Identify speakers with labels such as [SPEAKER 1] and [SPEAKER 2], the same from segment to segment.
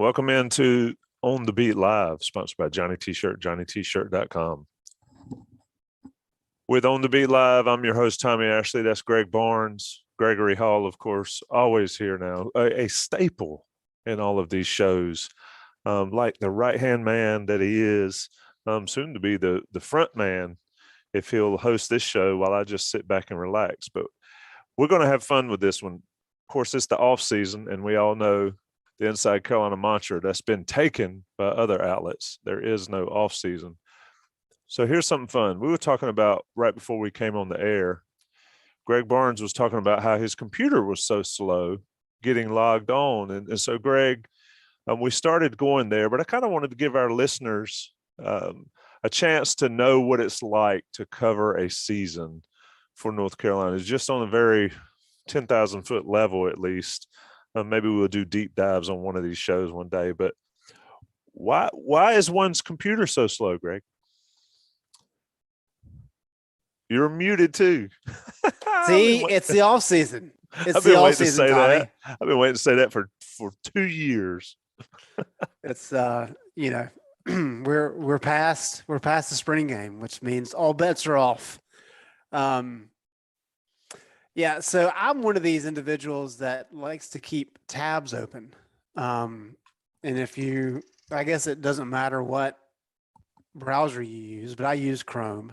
[SPEAKER 1] Welcome into On the Beat Live, sponsored by Johnny T-Shirt, JohnnyT-Shirt.com. With On the Beat Live, I'm your host, Tommy Ashley. That's Greg Barnes. Gregory Hall, of course, always here now, a staple in all of these shows, like the right-hand man that he is, soon to be the front man if he'll host this show while I just sit back and relax. But we're going to have fun with this one. Of course, it's the off season, and we all know the Inside Carolina mantra that's been taken by other outlets. There is no off season. So here's something fun. We were talking about right before we came on the air. Greg Barnes was talking about how his computer was so slow getting logged on. And so, Greg, we started going there, but I kind of wanted to give our listeners a chance to know what it's like to cover a season for North Carolina. It's just on a very 10,000-foot level, at least. Maybe we'll do deep dives on one of these shows one day. But why is one's computer so slow, Greg? You're muted too.
[SPEAKER 2] See, it's the off season.
[SPEAKER 1] I've been waiting to say that. I've been waiting to say that for 2 years.
[SPEAKER 2] It's we're past the spring game, which means all bets are off. Yeah, so I'm one of these individuals that likes to keep tabs open. And I guess it doesn't matter what browser you use, but I use Chrome.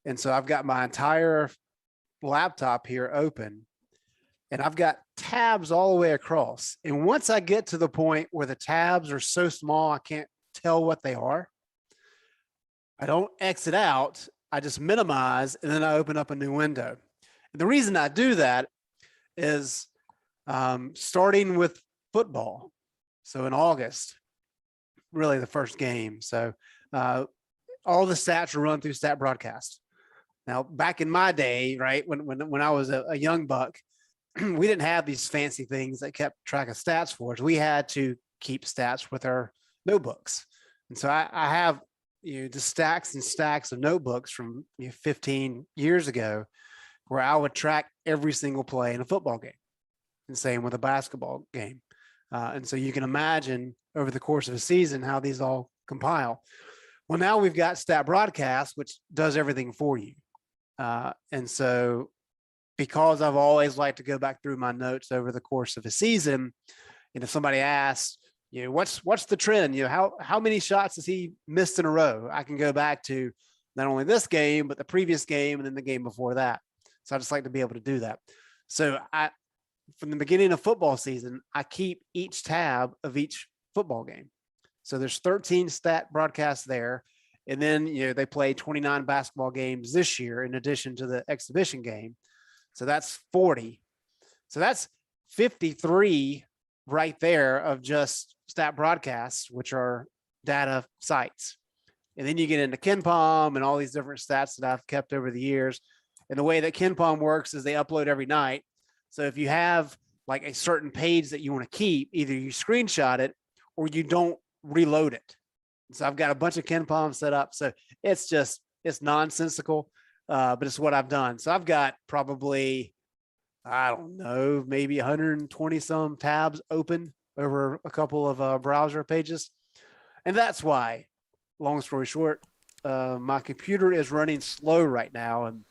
[SPEAKER 2] And so I've got my entire laptop here open, and I've got tabs all the way across. And once I get to the point where the tabs are so small I can't tell what they are, I don't exit out. I just minimize, and then I open up a new window. And the reason I do that is starting with football. So in August, really the first game. So all the stats are run through Stat Broadcast. Now, back in my day, right, when I was a young buck, we didn't have these fancy things that kept track of stats for us. We had to keep stats with our notebooks. And so I have just stacks and stacks of notebooks from 15 years ago where I would track every single play in a football game, and same with a basketball game. And so you can imagine over the course of a season how these all compile. Well, now we've got Stat Broadcast, which does everything for you. And so because I've always liked to go back through my notes over the course of a season, and if somebody asks, what's the trend? How many shots has he missed in a row? I can go back to not only this game, but the previous game and then the game before that. So I just like to be able to do that. So from the beginning of football season, I keep each tab of each football game. So there's 13 stat broadcasts there. And then, they play 29 basketball games this year in addition to the exhibition game. So that's 40. So that's 53 right there of just stat broadcasts, which are data sites. And then you get into KenPom and all these different stats that I've kept over the years. And the way that KenPom works is they upload every night. So if you have like a certain page that you want to keep, either you screenshot it or you don't reload it. So I've got a bunch of KenPom set up. So it's nonsensical, but it's what I've done. So I've got probably, I don't know, maybe 120 some tabs open over a couple of browser pages. And that's why, long story short, my computer is running slow right now. And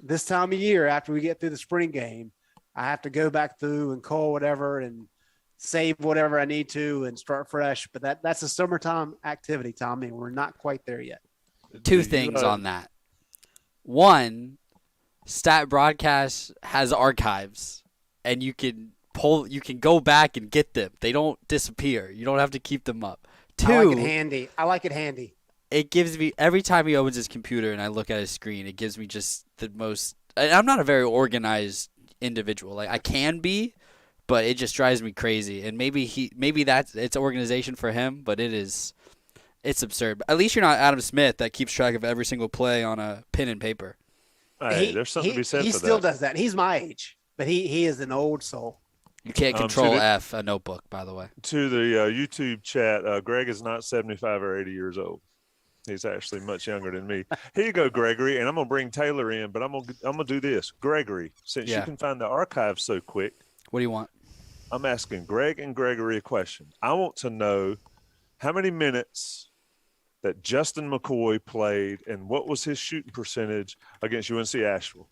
[SPEAKER 2] this time of year, after we get through the spring game, I have to go back through and call whatever and save whatever I need to and start fresh. But that's a summertime activity, Tommy. We're not quite there yet.
[SPEAKER 3] Two things on that. One, Stat Broadcast has archives, and you can go back and get them. They don't disappear. You don't have to keep them up. Two,
[SPEAKER 2] I like it handy.
[SPEAKER 3] It gives me, every time he opens his computer and I look at his screen, it gives me just the most, I'm not a very organized individual. Like I can be, but it just drives me crazy. And maybe it's organization for him, but it's absurd. At least you're not Adam Smith that keeps track of every single play on a pen and paper.
[SPEAKER 1] Hey, there's something to be said for that.
[SPEAKER 2] He still does that. He's my age, but he is an old soul.
[SPEAKER 3] You can't control F a notebook, by the way.
[SPEAKER 1] To the YouTube chat, Greg is not 75 or 80 years old. He's actually much younger than me. Here you go, Gregory, and I'm gonna bring Taylor in, but I'm gonna do this, Gregory. Since you can find the archive so quick,
[SPEAKER 3] what do you want?
[SPEAKER 1] I'm asking Greg and Gregory a question. I want to know how many minutes that Justin McCoy played and what was his shooting percentage against UNC Asheville.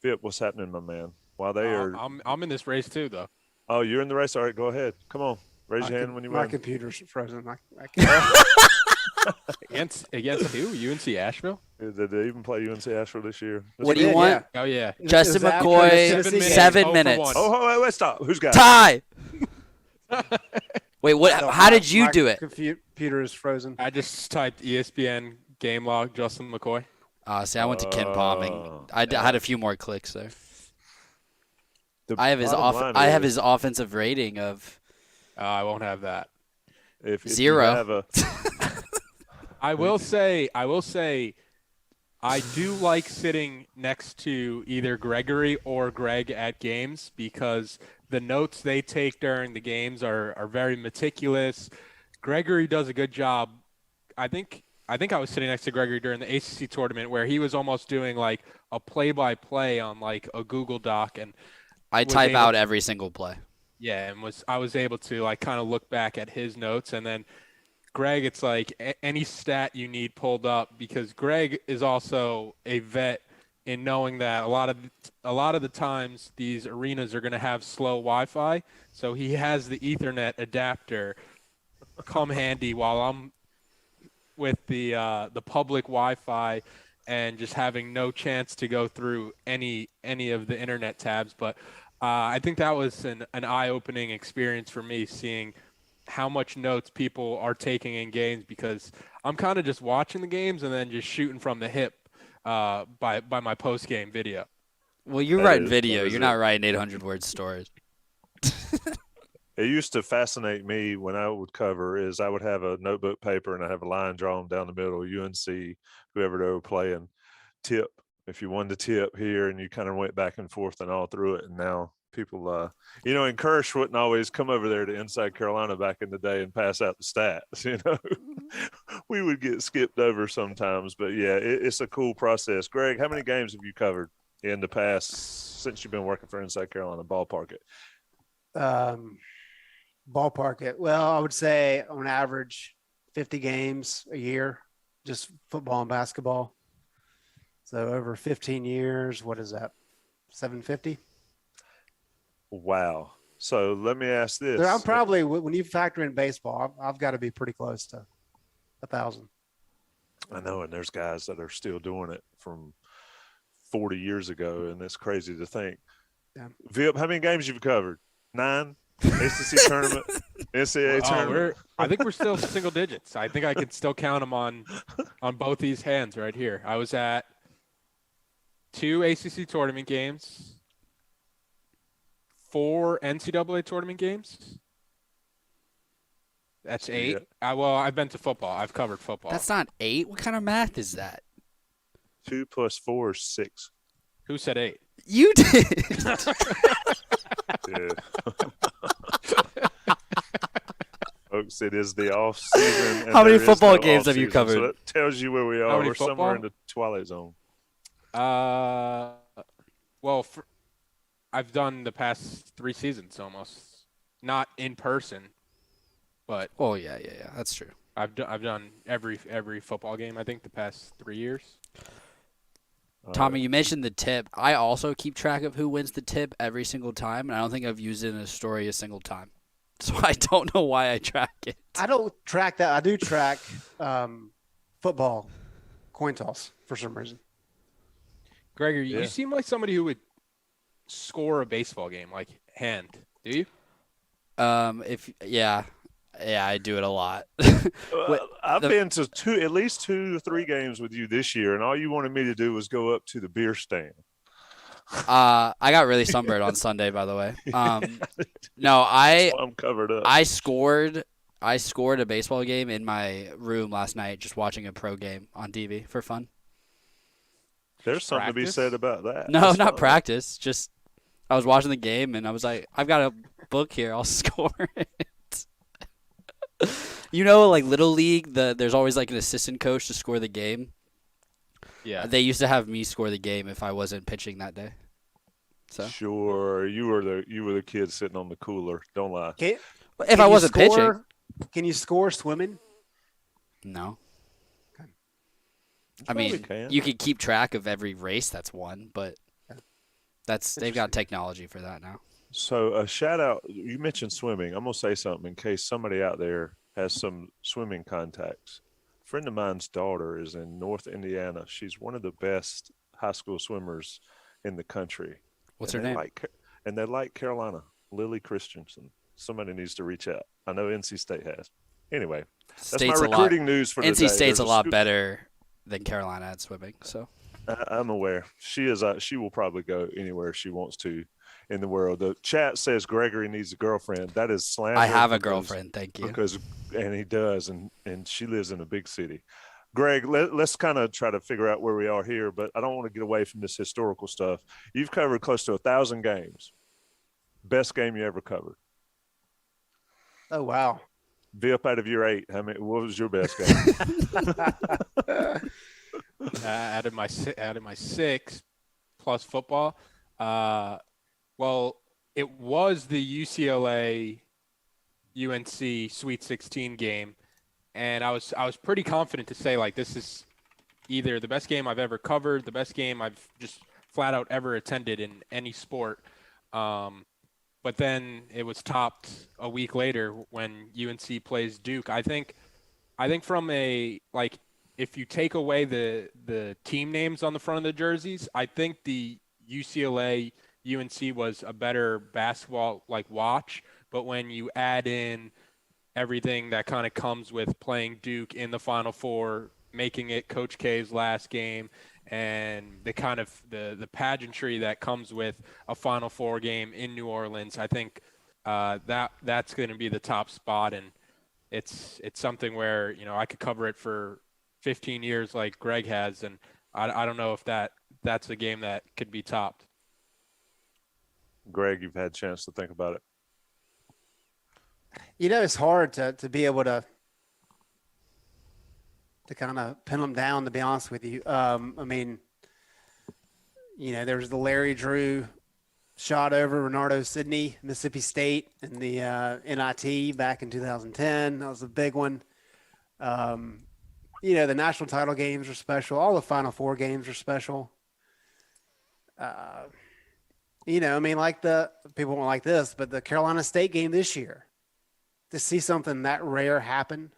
[SPEAKER 1] Phip, what's happening, my man? While they are,
[SPEAKER 4] I'm in this race too, though.
[SPEAKER 1] Oh, you're in the race. All right, go ahead. Come on, raise your hand when you're
[SPEAKER 2] My
[SPEAKER 1] ready.
[SPEAKER 2] computer's frozen. I can't.
[SPEAKER 4] Against who? UNC Asheville?
[SPEAKER 1] Did they even play UNC Asheville this year?
[SPEAKER 3] What do you
[SPEAKER 2] did,
[SPEAKER 3] want?
[SPEAKER 4] Oh yeah.
[SPEAKER 3] Justin
[SPEAKER 2] It was after the
[SPEAKER 3] McCoy,
[SPEAKER 2] Tennessee game.
[SPEAKER 3] 7
[SPEAKER 4] 0 for
[SPEAKER 3] minutes.
[SPEAKER 4] 1.
[SPEAKER 1] Oh, wait, stop. Who's got it?
[SPEAKER 3] Tie. Wait, what?
[SPEAKER 2] So
[SPEAKER 3] How did you
[SPEAKER 2] my
[SPEAKER 3] do it?
[SPEAKER 2] Computer is frozen.
[SPEAKER 4] I just typed ESPN game log Justin McCoy.
[SPEAKER 3] See, I went to Ken Palming. I had a few more clicks there. I have his offensive rating of
[SPEAKER 4] I won't have that.
[SPEAKER 1] If
[SPEAKER 3] 0.
[SPEAKER 1] You have a,
[SPEAKER 4] I will say, I do like sitting next to either Gregory or Greg at games because the notes they take during the games are very meticulous. Gregory does a good job. I think I was sitting next to Gregory during the ACC tournament where he was almost doing like a play-by-play on like a Google Doc, and
[SPEAKER 3] I type out every single play.
[SPEAKER 4] yeah, and I was able to like kind of look back at his notes, and then Greg, it's like any stat you need pulled up because Greg is also a vet in knowing that a lot of the times these arenas are going to have slow Wi-Fi, so he has the Ethernet adapter come handy while I'm with the public Wi-Fi and just having no chance to go through any of the internet tabs. But I think that was an eye-opening experience for me, seeing how much notes people are taking in games, because I'm kind of just watching the games and then just shooting from the hip by my post-game video.
[SPEAKER 3] Well, you're writing video. You're not writing 800-word stories.
[SPEAKER 1] It used to fascinate me when I would cover is I would have a notebook paper and I have a line drawn down the middle, UNC, whoever they were playing, tip. If you wanted to tip here, and you kind of went back and forth and all through it. And now people, and Kirsch wouldn't always come over there to Inside Carolina back in the day and pass out the stats. We would get skipped over sometimes. But, yeah, it's a cool process. Greg, how many games have you covered in the past since you've been working for Inside Carolina? Ballpark it.
[SPEAKER 2] Ballpark it. Well, I would say on average 50 games a year, just football and basketball. So over 15 years, what is that? 750?
[SPEAKER 1] Wow. So let me ask this.
[SPEAKER 2] So I'm probably, when you factor in baseball, I've got to be pretty close to 1,000.
[SPEAKER 1] I know, and there's guys that are still doing it from 40 years ago, and it's crazy to think.
[SPEAKER 2] Yeah.
[SPEAKER 1] Vip, how many games you've covered? 9? ACC tournament, NCAA tournament.
[SPEAKER 4] I think we're still single digits. I think I could still count them on both these hands right here. I was at 2 ACC tournament games, 4 NCAA tournament games. That's 8.
[SPEAKER 1] Yeah.
[SPEAKER 4] I've been to football. I've covered football.
[SPEAKER 3] That's not 8. What kind of math is that?
[SPEAKER 1] 2 + 4 is 6.
[SPEAKER 4] Who said 8?
[SPEAKER 3] You did.
[SPEAKER 1] Yeah. Folks, it is the off season.
[SPEAKER 3] How many football games have you covered?
[SPEAKER 1] So that tells you where we are. We're
[SPEAKER 4] football?
[SPEAKER 1] somewhere in the twilight zone.
[SPEAKER 4] I've done the past 3 seasons almost, not in person, but
[SPEAKER 3] Oh yeah, that's true.
[SPEAKER 4] I've done every football game I think the past 3 years.
[SPEAKER 3] Tommy, you mentioned the tip. I also keep track of who wins the tip every single time, and I don't think I've used it in a story a single time. So I don't know why I track it.
[SPEAKER 2] I don't track that. I do track football coin toss for some reason.
[SPEAKER 4] Gregory,
[SPEAKER 1] Yeah.
[SPEAKER 4] you seem like somebody who would score a baseball game, like hand. Do you?
[SPEAKER 3] I do it a lot.
[SPEAKER 1] I've been to at least 2 or 3 games with you this year, and all you wanted me to do was go up to the beer stand.
[SPEAKER 3] I got really sunburned on Sunday, by the way. No,
[SPEAKER 1] I'm covered up.
[SPEAKER 3] I scored a baseball game in my room last night, just watching a pro game on TV for fun.
[SPEAKER 1] There's something to be said about that.
[SPEAKER 3] No, not practice. Just I was watching the game, and I was like, I've got a book here. I'll score it. Like Little League, there's always like an assistant coach to score the game.
[SPEAKER 4] Yeah.
[SPEAKER 3] They used to have me score the game if I wasn't pitching that day. So
[SPEAKER 1] Sure, you were the kid sitting on the cooler. Don't lie.
[SPEAKER 2] Can,
[SPEAKER 3] if
[SPEAKER 2] can
[SPEAKER 3] I
[SPEAKER 2] you
[SPEAKER 3] wasn't pitching,
[SPEAKER 2] score- Can you score swimming?
[SPEAKER 3] no.
[SPEAKER 1] You
[SPEAKER 3] I
[SPEAKER 1] probably
[SPEAKER 3] mean,
[SPEAKER 1] can.
[SPEAKER 3] you can keep track of every race that's won, but they've got
[SPEAKER 2] Interesting.
[SPEAKER 3] technology for that now.
[SPEAKER 1] So a shout out. You mentioned swimming. I'm gonna say something in case somebody out there has some swimming contacts. A friend of mine's daughter is in North Indiana. She's one of the best high school swimmers in the country.
[SPEAKER 3] What's
[SPEAKER 1] and
[SPEAKER 3] her
[SPEAKER 1] they
[SPEAKER 3] name?
[SPEAKER 1] They like Carolina. Lily Christensen. Somebody needs to reach out. I know NC State has. Anyway, that's my
[SPEAKER 3] State's
[SPEAKER 1] recruiting news for the day.
[SPEAKER 3] NC State's
[SPEAKER 1] There's
[SPEAKER 3] a lot
[SPEAKER 1] scoop-
[SPEAKER 3] better than Carolina at swimming. So
[SPEAKER 1] I'm aware. She is. She will probably go anywhere she wants to in the world. The chat says Gregory needs a girlfriend. That is slander.
[SPEAKER 3] I have a
[SPEAKER 1] because-
[SPEAKER 3] girlfriend. Thank you.
[SPEAKER 1] and he does, and she lives in a big city. Greg, let's kind of try to figure out where we are here, but I don't want to get away from this historical stuff. You've covered close to 1,000 games. Best game you ever covered?
[SPEAKER 2] Oh wow.
[SPEAKER 1] Vip out of your 8. What was your best game?
[SPEAKER 4] Out of my 6 plus football. Well, it was the UCLA UNC Sweet 16 game, and I was pretty confident to say, like, this is either the best game I've ever covered, the best game I've just flat out ever attended in any sport. But then it was topped a week later when UNC plays Duke. I think from a, like, if you take away the team names on the front of the jerseys, I think the UCLA UNC was a better basketball like watch. But when you add in everything that kind of comes with playing Duke in the Final Four, making it Coach K's last game, and the kind of the pageantry that comes with a Final Four game in New Orleans, I think that's going to be the top spot. And it's something where, you know, I could cover it for 15 years like Greg has, and I don't know if that's a game that could be topped.
[SPEAKER 1] Greg, you've had a chance to think about it.
[SPEAKER 2] You know, it's hard to be able to kind of pin them down, to be honest with you. I mean, you know, there's the Larry Drew shot over Renardo Sidney, Mississippi State, in the NIT back in 2010. That was a big one. You know, the national title games are special. All the Final Four games are special. You know, I mean, like the people won't like this, but the Carolina State game this year, to see something that rare happen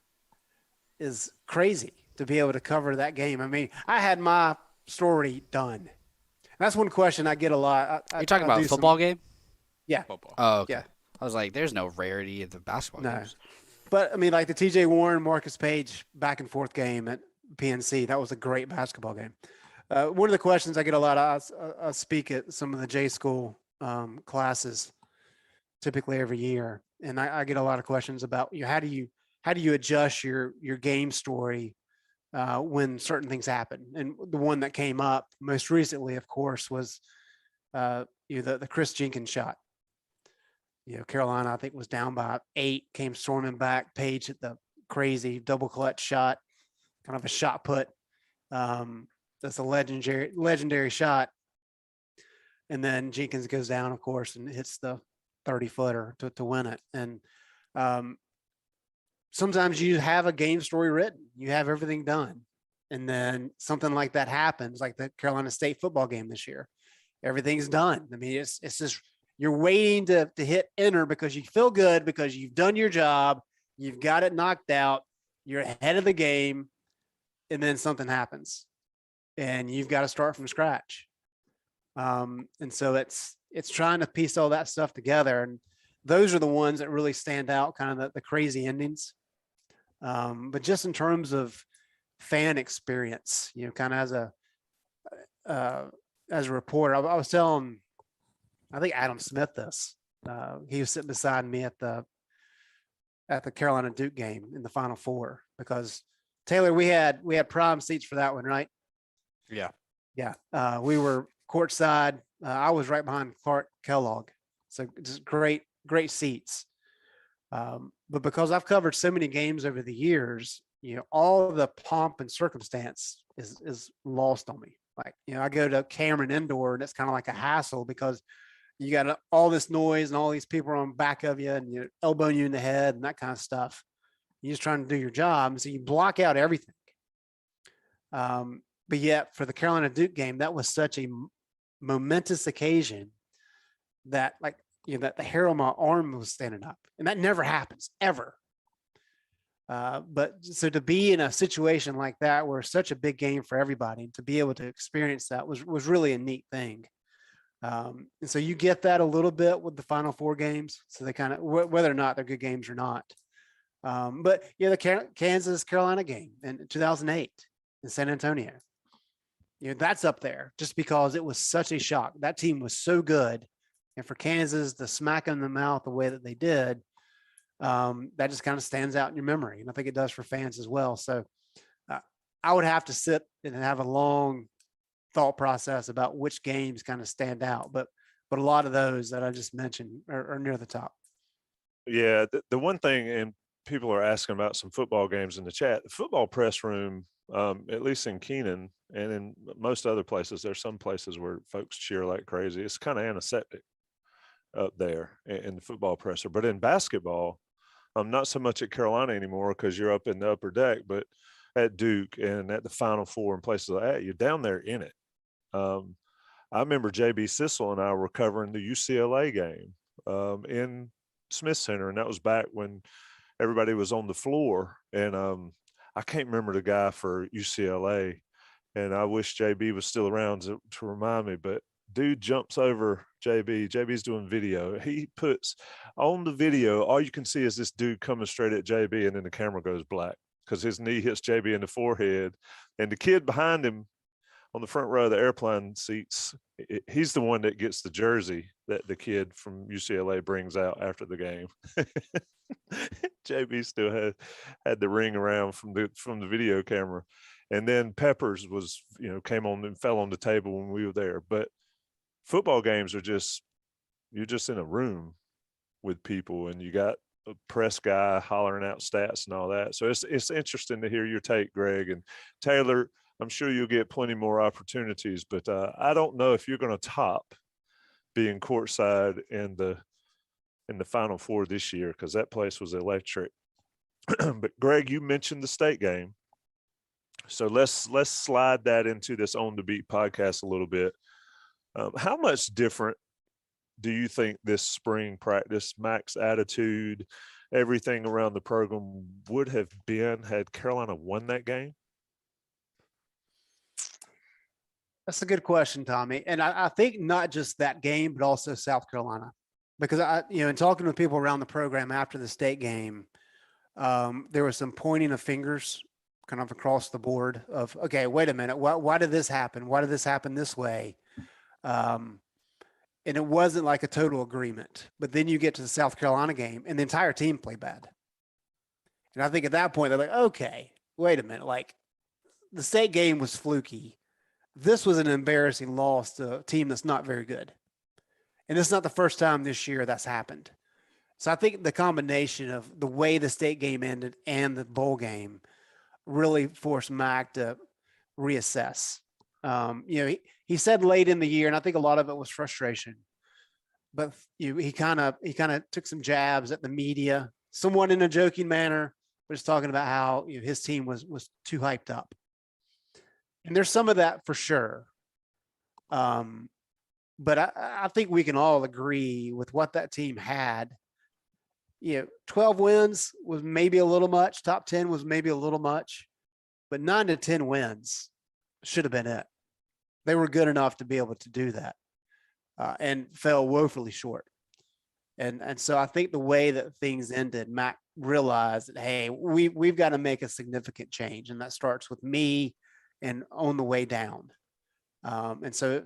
[SPEAKER 2] is crazy, to be able to cover that game. I mean, I had my story done. That's one question I get a lot.
[SPEAKER 3] You're talking about a football game?
[SPEAKER 2] Yeah.
[SPEAKER 4] Football.
[SPEAKER 3] Oh, okay.
[SPEAKER 2] Yeah.
[SPEAKER 3] I was like, there's no rarity in the basketball
[SPEAKER 2] No.
[SPEAKER 3] games.
[SPEAKER 2] But I mean, like the TJ Warren, Marcus Page back and forth game at PNC, that was a great basketball game. One of the questions I get a lot of, I speak at some of the J school classes typically every year. And I get a lot of questions about, you know, how do you adjust your game story when certain things happen? And the one that came up most recently, of course, was the Chris Jenkins shot. You know, Carolina, I think, was down by 8, came storming back. Page hit the crazy double clutch shot, kind of a shot put. That's a legendary shot. And then Jenkins goes down, of course, and hits the 30-footer to win it. And sometimes you have a game story written, you have everything done, and then something like that happens, like the Carolina State football game this year. Everything's done. I mean, it's just, you're waiting to hit enter because you feel good, because you've done your job, you've got it knocked out, you're ahead of the game, and then something happens, and you've got to start from scratch. And so it's trying to piece all that stuff together, and those are the ones that really stand out, kind of the crazy endings. But just in terms of fan experience, you know, kind of as a reporter, I was telling, I think, Adam Smith this. He was sitting beside me at the Carolina Duke game in the Final Four, because Taylor, we had prime seats for that one, right?
[SPEAKER 4] Yeah.
[SPEAKER 2] Yeah. We were courtside. I was right behind Clark Kellogg. So just great seats. But because I've covered so many games over the years, you know, all the pomp and circumstance is lost on me. Like, I go to Cameron Indoor and it's kind of like a hassle because you got all this noise and all these people on back of you and elbowing you in the head and that kind of stuff. You're just trying to do your job. So you block out everything. But yet for the Carolina Duke game, that was such a momentous occasion that that the hair on my arm was standing up, and that never happens ever. But so to be in a situation like that, where it's such a big game for everybody, and to be able to experience that was really a neat thing. And so you get that a little bit with the Final Four games. So they kind of, whether or not they're good games or not. But the Kansas Carolina game in 2008 in San Antonio, that's up there just because it was such a shock. That team was so good. And for Kansas to smack them in the mouth the way that they did, that just kind of stands out in your memory. And I think it does for fans as well. So I would have to sit and have a long thought process about which games kind of stand out. But a lot of those that I just mentioned are near the top.
[SPEAKER 1] Yeah. The one thing, and people are asking about some football games in the chat, the football press room, at least in Keenan and in most other places, there's some places where folks cheer like crazy. It's kind of antiseptic up there in the football presser. But in basketball, not so much at Carolina anymore because you're up in the upper deck, but at Duke and at the Final Four and places like that, you're down there in it. I remember JB Sissel and I were covering the UCLA game in Smith Center, and that was back when everybody was on the floor. And I can't remember the guy for UCLA, and I wish JB was still around to remind me, but dude jumps over JB. JB's doing video. He puts on the video, all you can see is this dude coming straight at JB, and then the camera goes black because his knee hits JB in the forehead. And the kid behind him on the front row of the airplane seats, he's the one that gets the jersey that the kid from UCLA brings out after the game. JB still had the ring around from the video camera. And then Peppers was, came on and fell on the table when we were there. But football games are you're just in a room with people, and you got a press guy hollering out stats and all that. So it's interesting to hear your take, Greg. And Taylor, I'm sure you'll get plenty more opportunities, but I don't know if you're going to top being courtside in the Final Four this year, because that place was electric. But Greg, you mentioned the state game. So let's slide that into this On the Beat podcast a little bit. How much different do you think this spring practice, max attitude, everything around the program would have been had Carolina won that game?
[SPEAKER 2] That's a good question, Tommy. And I think not just that game, but also South Carolina, because in talking with people around the program after the state game, there was some pointing of fingers kind of across the board of, okay, wait a minute. Why did this happen? Why did this happen this way? And it wasn't like a total agreement, but then you get to the South Carolina game and the entire team played bad. And I think at that point, they're like, okay, wait a minute. Like, the state game was fluky. This was an embarrassing loss to a team that's not very good. And it's not the first time this year that's happened. So I think the combination of the way the state game ended and the bowl game really forced Mac to reassess. He said late in the year, and I think a lot of it was frustration, but he kind of took some jabs at the media, somewhat in a joking manner, but just talking about how his team was too hyped up. And there's some of that for sure. But I think we can all agree with what that team had. 12 wins was maybe a little much. Top 10 was maybe a little much, but 9 to 10 wins should have been it. They were good enough to be able to do that, and fell woefully short. And so I think the way that things ended, Mac realized that, hey, we've got to make a significant change, and that starts with me and on the way down. And so,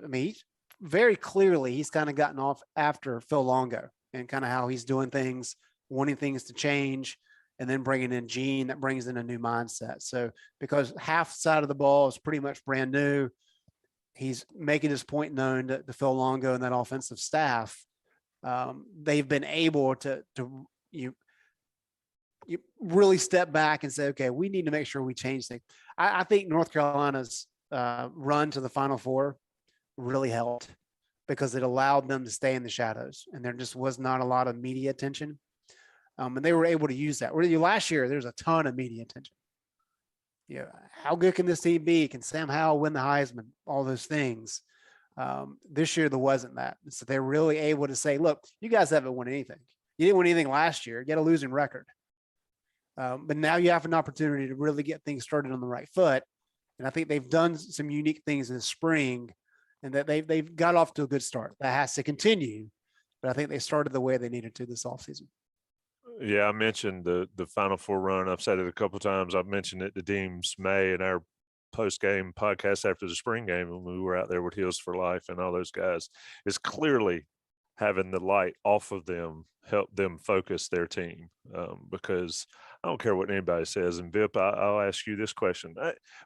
[SPEAKER 2] very clearly, he's kind of gotten off after Phil Longo and kind of how he's doing things, wanting things to change, and then bringing in Gene that brings in a new mindset. So because half side of the ball is pretty much brand new, he's making his point known to Phil Longo and that offensive staff. They've been able to you really step back and say, okay, we need to make sure we change things. I think North Carolina's run to the Final Four really helped because it allowed them to stay in the shadows, and there just was not a lot of media attention. And they were able to use that. Last year, there's a ton of media attention. Yeah, how good can this team be? Can Sam Howell win the Heisman? All those things. This year, there wasn't that. So they're really able to say, look, you guys haven't won anything. You didn't win anything last year. You had a losing record. But now you have an opportunity to really get things started on the right foot. And I think they've done some unique things in the spring, and that they've got off to a good start. That has to continue. But I think they started the way they needed to this offseason.
[SPEAKER 1] Yeah, I mentioned the Final Four run. I've said it a couple of times. I've mentioned it to Deems May in our post-game podcast after the spring game when we were out there with Heels for Life and all those guys. Is clearly having the light off of them help them focus their team, because I don't care what anybody says. And Vip, I'll ask you this question.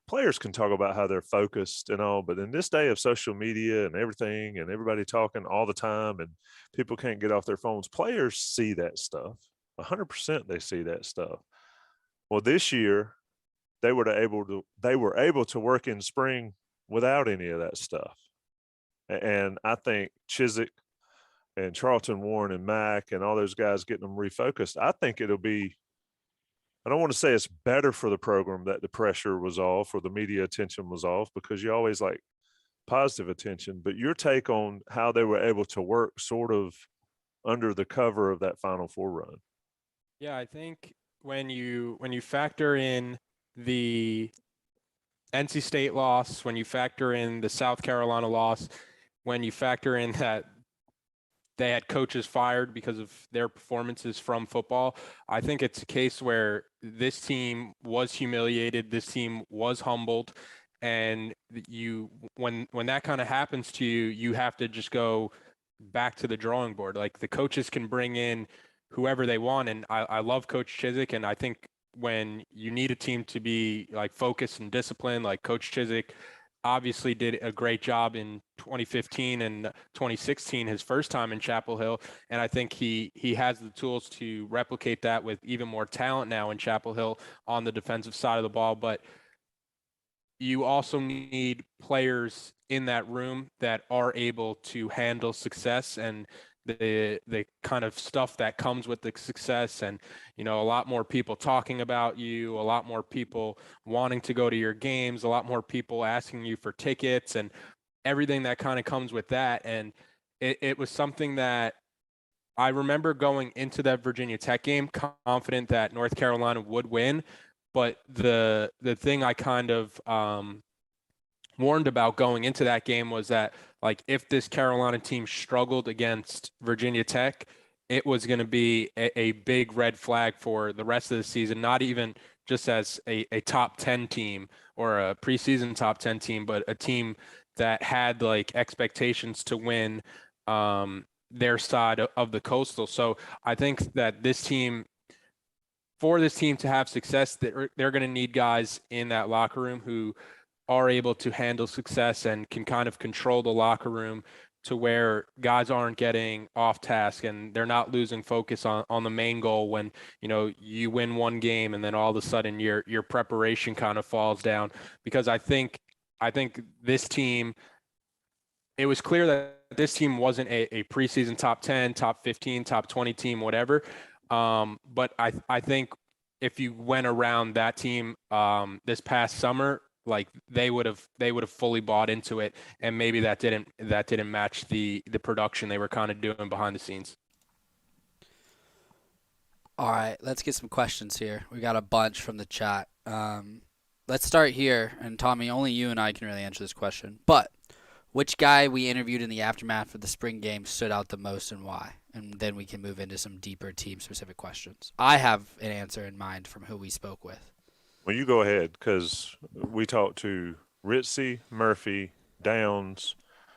[SPEAKER 1] Players can talk about how they're focused and all, but in this day of social media and everything and everybody talking all the time and people can't get off their phones, players see that stuff. 100% they see that stuff. Well, this year they were able to work in spring without any of that stuff. And I think Chiswick and Charlton Warren and Mack and all those guys getting them refocused, I think it'll be, I don't want to say it's better for the program that the pressure was off or the media attention was off, because you always like positive attention, but your take on how they were able to work sort of under the cover of that Final Four run.
[SPEAKER 4] Yeah, I think when you factor in the NC State loss, when you factor in the South Carolina loss, when you factor in that they had coaches fired because of their performances from football, I think it's a case where this team was humiliated, this team was humbled, and when that kind of happens to you, you have to just go back to the drawing board. Like, the coaches can bring in whoever they want. And I love Coach Chiswick. And I think when you need a team to be like focused and disciplined, like Coach Chiswick obviously did a great job in 2015 and 2016, his first time in Chapel Hill. And I think he has the tools to replicate that with even more talent now in Chapel Hill on the defensive side of the ball. But you also need players in that room that are able to handle success and the kind of stuff that comes with the success, and a lot more people talking about you, a lot more people wanting to go to your games, a lot more people asking you for tickets, and everything that kind of comes with that. And it was something that I remember going into that Virginia Tech game confident that North Carolina would win, but the thing I kind of warned about going into that game was that, like, if this Carolina team struggled against Virginia Tech, it was going to be a big red flag for the rest of the season, not even just as a top 10 team or a preseason top 10 team, but a team that had like expectations to win their side of the Coastal. So I think that for this team to have success, they're going to need guys in that locker room who are able to handle success and can kind of control the locker room to where guys aren't getting off task and they're not losing focus on the main goal when, you win one game and then all of a sudden your preparation kind of falls down. Because I think this team, it was clear that this team wasn't a preseason top 10, top 15, top 20 team, whatever. But I think if you went around that team this past summer, like they would have fully bought into it, and maybe that didn't match the production they were kind of doing behind the scenes.
[SPEAKER 3] All right, let's get some questions here. We got a bunch from the chat. Let's start here, and Tommy, only you and I can really answer this question. But which guy we interviewed in the aftermath of the spring game stood out the most and why? And then we can move into some deeper team-specific questions. I have an answer in mind from who we spoke with.
[SPEAKER 1] Well, you go ahead, because we talked to Ritzy, Murphy, Downs,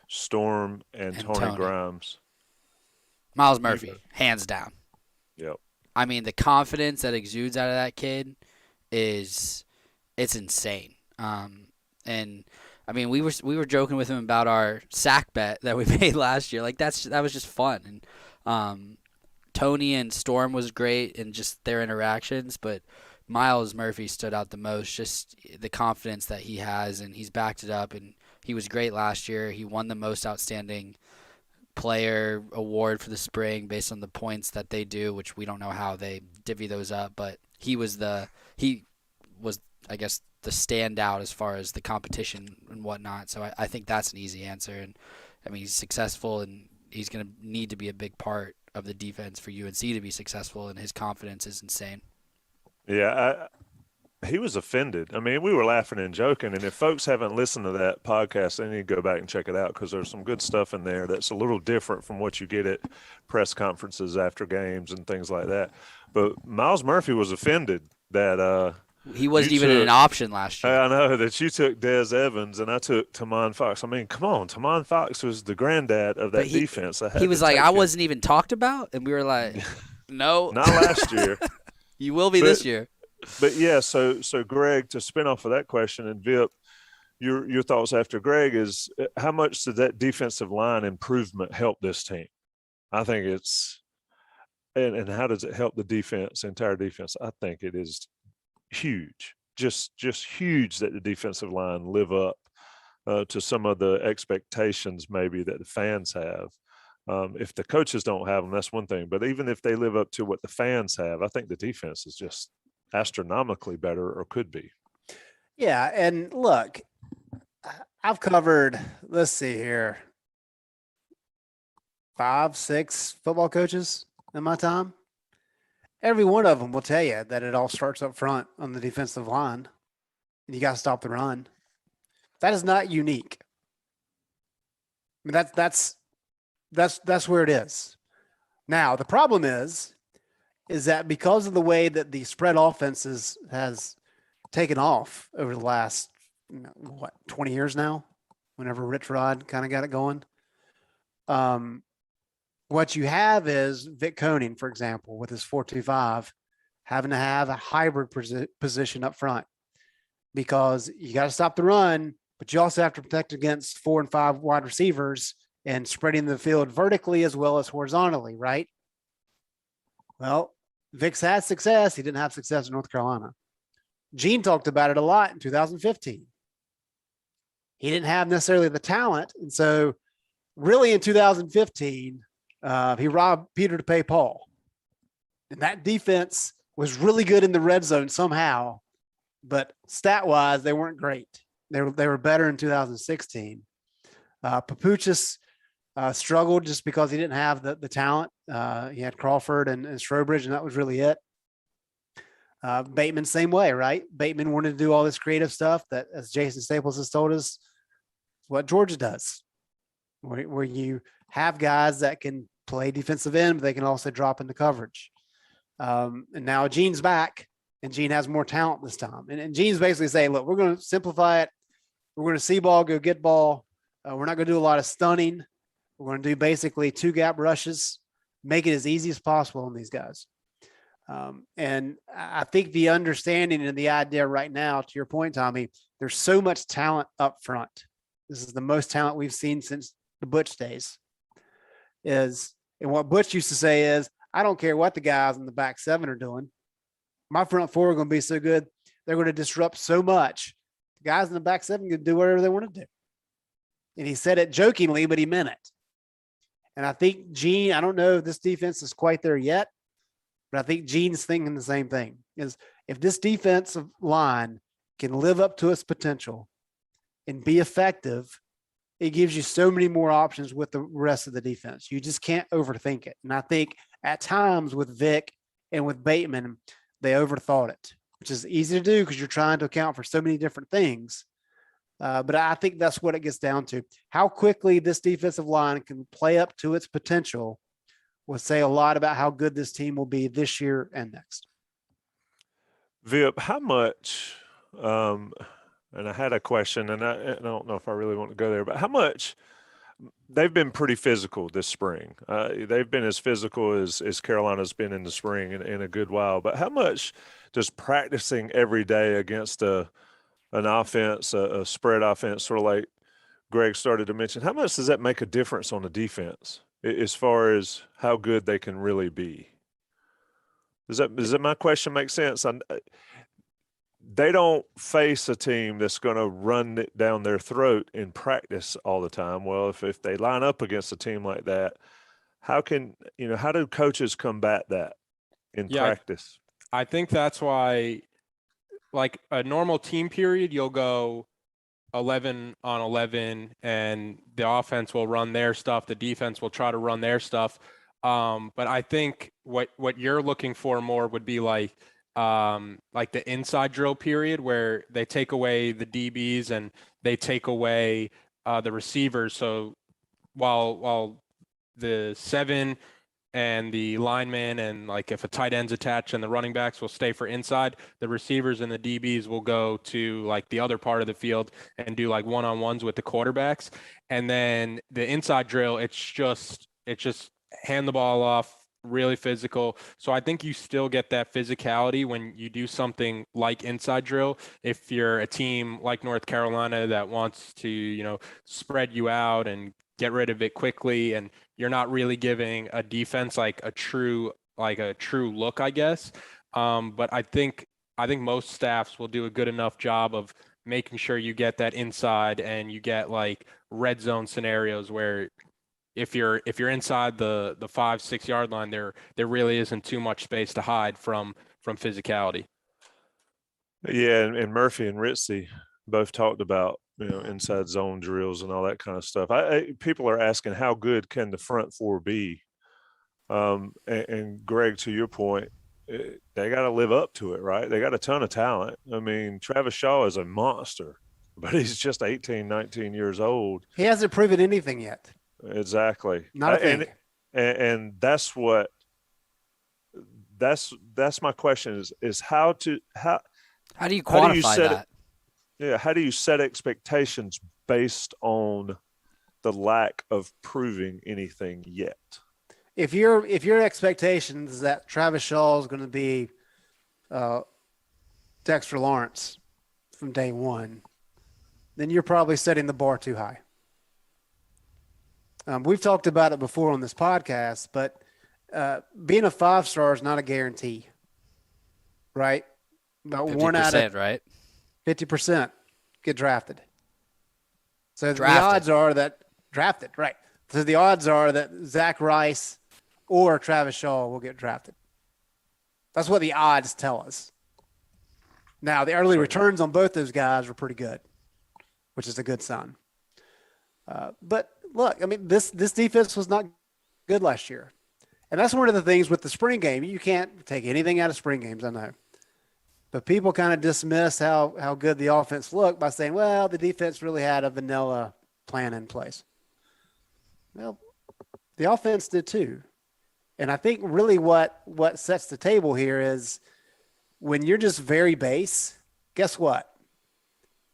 [SPEAKER 1] Storm, and Tony Grimes.
[SPEAKER 3] Miles Murphy, hands down.
[SPEAKER 1] Yep.
[SPEAKER 3] I mean, the confidence that exudes out of that kid it's insane. And I mean, we were joking with him about our sack bet that we made last year. Like that was just fun. And Tony and Storm was great and just their interactions, but Miles Murphy stood out the most, just the confidence that he has, and he's backed it up, and he was great last year. He won the most outstanding player award for the spring based on the points that they do, which we don't know how they divvy those up, but he was I guess the standout as far as the competition and whatnot. So I think that's an easy answer. And I mean, he's successful, and he's going to need to be a big part of the defense for UNC to be successful, and his confidence is insane.
[SPEAKER 1] Yeah, he was offended. I mean, we were laughing and joking, and if folks haven't listened to that podcast, they need to go back and check it out because there's some good stuff in there that's a little different from what you get at press conferences after games and things like that. But Miles Murphy was offended that
[SPEAKER 3] he wasn't even an option last year.
[SPEAKER 1] I know that you took Des Evans and I took Tamon Fox. I mean, come on, Tamon Fox was the granddad of that defense.
[SPEAKER 3] He was like, I wasn't even talked about, and we were like, no,
[SPEAKER 1] not last year.
[SPEAKER 3] You will be this year.
[SPEAKER 1] But yeah, so Greg, to spin off of that question, and Vip, your thoughts after Greg is how much did that defensive line improvement help this team? I think it's and how does it help the defense, entire defense? I think it is huge, just huge that the defensive line live up to some of the expectations maybe that the fans have. If the coaches don't have them, that's one thing. But even if they live up to what the fans have, I think the defense is just astronomically better, or could be.
[SPEAKER 2] Yeah, and look, I've covered, let's see here, 5, 6 football coaches in my time. Every one of them will tell you that it all starts up front on the defensive line, and you got to stop the run. That is not unique. I mean, that's where it is. Now, the problem is that because of the way that the spread offenses has taken off over the last, 20 years now, whenever Rich Rod kind of got it going, what you have is Vic Koenig, for example, with his 4-2-5, having to have a hybrid position up front because you got to stop the run, but you also have to protect against 4 and 5 wide receivers and spreading the field vertically as well as horizontally, right? Well, Vic's had success. He didn't have success in North Carolina. Gene talked about it a lot in 2015. He didn't have necessarily the talent. And so really in 2015, he robbed Peter to pay Paul. And that defense was really good in the red zone somehow, but stat-wise, they weren't great. They were better in 2016. Papuchis struggled just because he didn't have the talent. He had Crawford and Strobridge, and that was really it. Bateman, same way, right? Bateman wanted to do all this creative stuff that, as Jason Staples has told us, what Georgia does, where you have guys that can play defensive end, but they can also drop into coverage. And now Gene's back, and Gene has more talent this time. And Gene's basically saying, look, we're going to simplify it. We're going to see ball, go get ball. We're not going to do a lot of stunning. We're going to do basically 2 gap rushes, make it as easy as possible on these guys. And I think the understanding and the idea right now, to your point, Tommy, there's so much talent up front. This is the most talent we've seen since the Butch days. And what Butch used to say is, I don't care what the guys in the back 7 are doing. My front 4 are going to be so good. They're going to disrupt so much. The guys in the back 7 can do whatever they want to do. And he said it jokingly, but he meant it. And I think Gene, I don't know if this defense is quite there yet, but I think Gene's thinking the same thing. Is if this defensive line can live up to its potential and be effective, it gives you so many more options with the rest of the defense. You just can't overthink it. And I think at times with Vic and with Bateman, they overthought it, which is easy to do because you're trying to account for so many different things. But I think that's what it gets down to. How quickly this defensive line can play up to its potential will say a lot about how good this team will be this year and next.
[SPEAKER 1] Vip, how much, and I had a question, and I don't know if I really want to go there, but how much they've been pretty physical this spring. They've been as physical as Carolina's been in the spring in a good while. But how much does practicing every day against an offense, a spread offense, sort of like Greg started to mention, how much does that make a difference on the defense as far as how good they can really be? Does that my question make sense? They don't face a team that's going to run it down their throat in practice all the time. Well, if they line up against a team like that, how do coaches combat that in practice?
[SPEAKER 4] I think that's why, like a normal team period, you'll go 11 on 11 and the offense will run their stuff. The defense will try to run their stuff. But I think what you're looking for more would be like the inside drill period where they take away the DBs and they take away the receivers. So while the 7 and the linemen and like if a tight end's attached and the running backs will stay for inside, the receivers and the DBs will go to like the other part of the field and do like one-on-ones with the quarterbacks. And then the inside drill, it's just hand the ball off, really physical. So I think you still get that physicality when you do something like inside drill. If you're a team like North Carolina that wants to, spread you out and get rid of it quickly, and you're not really giving a defense like a true look, I guess. But I think most staffs will do a good enough job of making sure you get that inside and you get like red zone scenarios where if you're inside the 5-6 yard line, there really isn't too much space to hide from physicality.
[SPEAKER 1] Yeah, and Murphy and Ritzy both talked about inside zone drills and all that kind of stuff. People are asking how good can the front four be, and Greg, to your point, they got to live up to it, right? They got a ton of talent. I mean, Travis Shaw is a monster, but he's just 18, 19 years old.
[SPEAKER 2] He hasn't proven anything yet.
[SPEAKER 1] Exactly.
[SPEAKER 2] Not a thing.
[SPEAKER 1] And that's my question is how do you
[SPEAKER 3] quantify that?
[SPEAKER 1] Yeah, how do you set expectations based on the lack of proving anything yet?
[SPEAKER 2] If your expectation is that Travis Shaw is going to be Dexter Lawrence from day one, then you're probably setting the bar too high. We've talked about it before on this podcast, but being a 5-star is not a guarantee, right? About 1 out of
[SPEAKER 3] right?
[SPEAKER 2] 50% get drafted. So
[SPEAKER 3] Drafted.
[SPEAKER 2] the odds are that drafted, right? So the odds are that Zach Rice or Travis Shaw will get drafted. That's what the odds tell us. Now, the early returns on both those guys were pretty good, which is a good sign. But look, I mean, this defense was not good last year. And that's one of the things with the spring game. You can't take anything out of spring games, I know. But people kind of dismiss how good the offense looked by saying, well, the defense really had a vanilla plan in place. Well, the offense did too. And I think really what sets the table here is when you're just very base, guess what?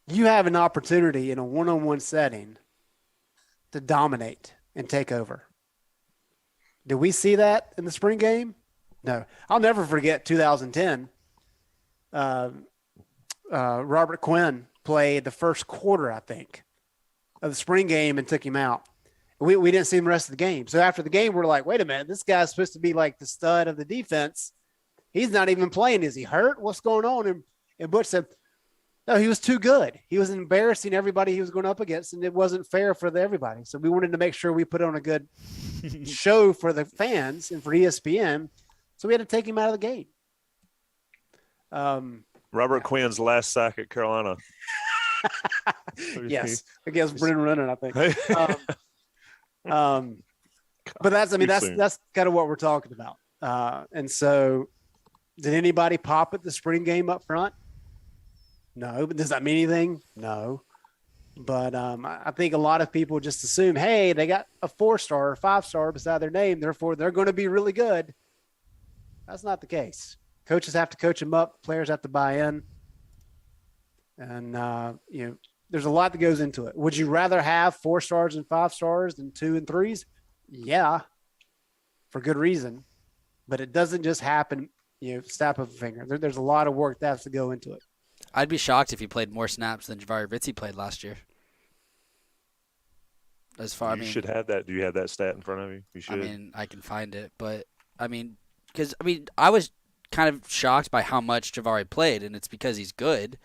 [SPEAKER 2] You have an opportunity in a one-on-one setting to dominate and take over. Did we see that in the spring game? No. I'll never forget 2010. Robert Quinn played the first quarter, I think, of the spring game and took him out. We didn't see him the rest of the game. So after the game, we're like, wait a minute, this guy's supposed to be like the stud of the defense. He's not even playing. Is he hurt? What's going on? And Butch said, no, he was too good. He was embarrassing everybody he was going up against, and it wasn't fair for everybody. So we wanted to make sure we put on a good show for the fans and for ESPN. So we had to take him out of the game.
[SPEAKER 1] Robert Quinn's last sack at Carolina.
[SPEAKER 2] Yes, against Brennan Renner, I think. But that's kind of what we're talking about. And so, did anybody pop at the spring game up front? No. But does that mean anything? No. But I think a lot of people just assume, hey, they got a 4-star or 5-star beside their name, therefore they're going to be really good. That's not the case. Coaches have to coach them up. Players have to buy in. And, there's a lot that goes into it. Would you rather have 4 stars and 5 stars than 2 and 3s? Yeah, for good reason. But it doesn't just happen, snap of a finger. There's a lot of work that has to go into it.
[SPEAKER 3] I'd be shocked if he played more snaps than Javari Ritzy played last year.
[SPEAKER 1] You should have that. Do you have that stat in front of you? You should.
[SPEAKER 3] I mean, I can find it, but because I was kind of shocked by how much Jabari played, and it's because he's good.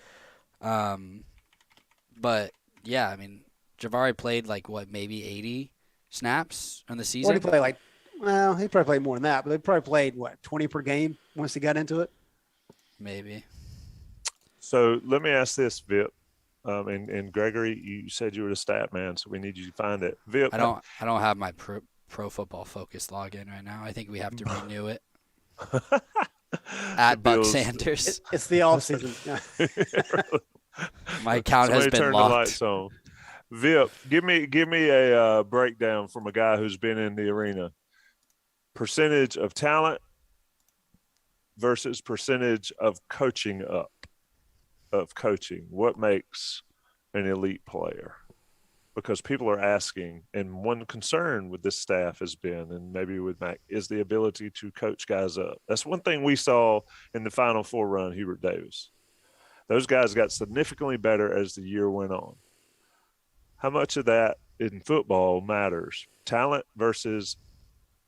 [SPEAKER 3] But yeah, I mean, Jabari played like maybe 80 snaps on the season.
[SPEAKER 2] What did he play like? Well, he probably played more than that, but they probably played 20 per game once he got into it.
[SPEAKER 3] Maybe.
[SPEAKER 1] So let me ask this, Vip. And Gregory, you said you were the stat man, so we need you to find it. Vip,
[SPEAKER 3] I don't have my Pro Football Focus login right now. I think we have to renew it. At Buck Sanders.
[SPEAKER 2] It's the offseason.
[SPEAKER 3] My account has been
[SPEAKER 1] turn
[SPEAKER 3] locked.
[SPEAKER 1] The lights on. Vip, give me a breakdown from a guy who's been in the arena. Percentage of talent versus percentage of coaching up. Of coaching, what makes an elite player? Because people are asking, and one concern with this staff has been, and maybe with Mac, is the ability to coach guys up. That's one thing we saw in the Final Four run, Hubert Davis. Those guys got significantly better as the year went on. How much of that in football matters? Talent versus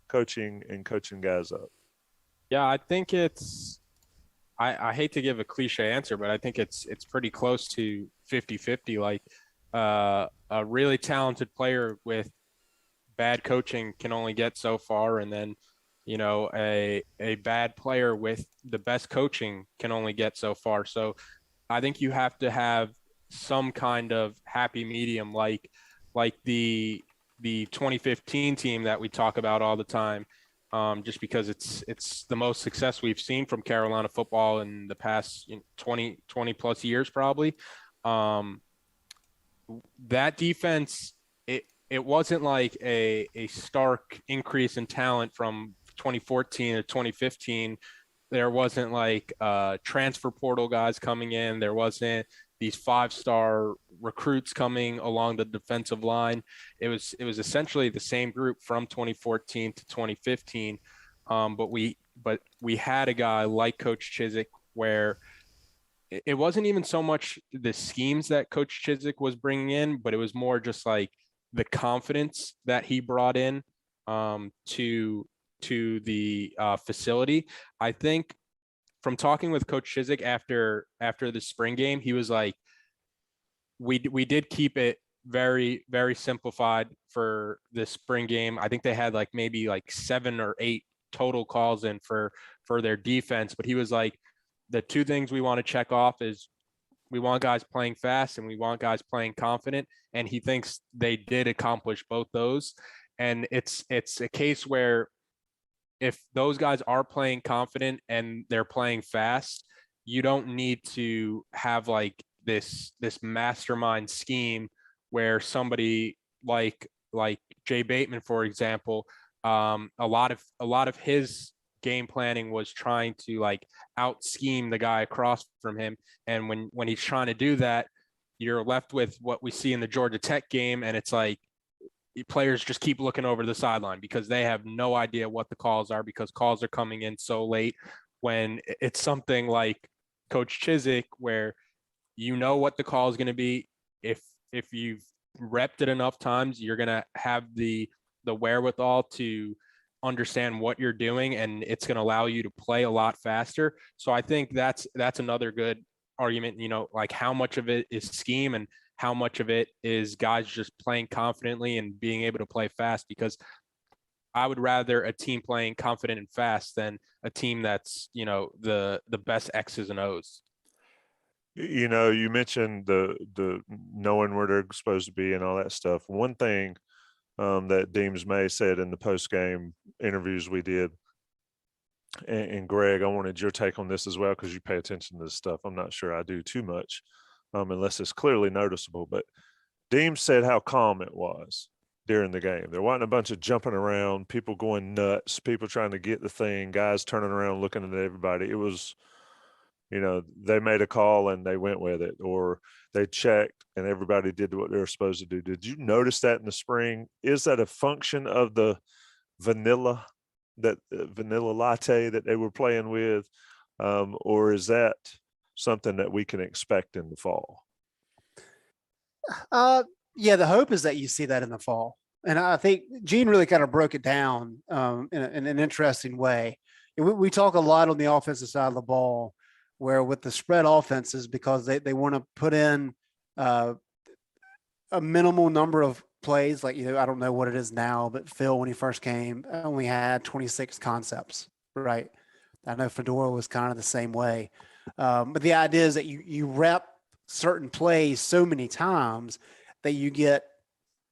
[SPEAKER 1] coaching and coaching guys up.
[SPEAKER 4] Yeah, I think it's I hate to give a cliche answer, but I think it's pretty close to 50-50. Like a really talented player with bad coaching can only get so far, and then a bad player with the best coaching can only get so far. So I think you have to have some kind of happy medium, like the 2015 team that we talk about all the time. Just because it's the most success we've seen from Carolina football in the past 20 plus years, probably. That defense, it wasn't like a stark increase in talent from 2014 to 2015. There wasn't like transfer portal guys coming in. There wasn't these 5-star recruits coming along the defensive line. It was essentially the same group from 2014 to 2015. But we had a guy like Coach Chizik where it wasn't even so much the schemes that Coach Chizik was bringing in, but it was more just like the confidence that he brought in to the facility. I think from talking with Coach Chizik after the spring game, he was like, we did keep it very, very simplified for the spring game. I think they had like maybe like 7 or 8 total calls in for their defense. But he was like, the 2 things we want to check off is we want guys playing fast and we want guys playing confident. And he thinks they did accomplish both those. And it's a case where if those guys are playing confident and they're playing fast, you don't need to have like this mastermind scheme where somebody like Jay Bateman, for example, a lot of his game planning was trying to like out scheme the guy across from him. And when he's trying to do that, you're left with what we see in the Georgia Tech game. And it's like, players just keep looking over the sideline because they have no idea what the calls are because calls are coming in so late. When it's something like Coach Chizik, where what the call is going to be, if you've repped it enough times, you're going to have the wherewithal to understand what you're doing, and it's going to allow you to play a lot faster. So I think that's another good argument, like how much of it is scheme and how much of it is guys just playing confidently and being able to play fast, because I would rather a team playing confident and fast than a team that's, the best X's and O's.
[SPEAKER 1] You mentioned the knowing where they're supposed to be and all that stuff. One thing that Deems May said in the post-game interviews we did, and Greg, I wanted your take on this as well because you pay attention to this stuff. I'm not sure I do too much unless it's clearly noticeable. But Deems said how calm it was during the game. There wasn't a bunch of jumping around, people going nuts, people trying to get the thing, guys turning around looking at everybody. It was, they made a call and they went with it, or they checked and everybody did what they were supposed to do. Did you notice that in the spring? Is that a function of the vanilla latte that they were playing with, or is that something that we can expect in the fall?
[SPEAKER 2] Yeah, the hope is that you see that in the fall. And I think Gene really kind of broke it down in an interesting way. we talk a lot on the offensive side of the ball, where with the spread offenses, because they want to put in a minimal number of plays. Like, I don't know what it is now, but Phil, when he first came, only had 26 concepts, right? I know Fedora was kind of the same way. But the idea is that you rep certain plays so many times that you get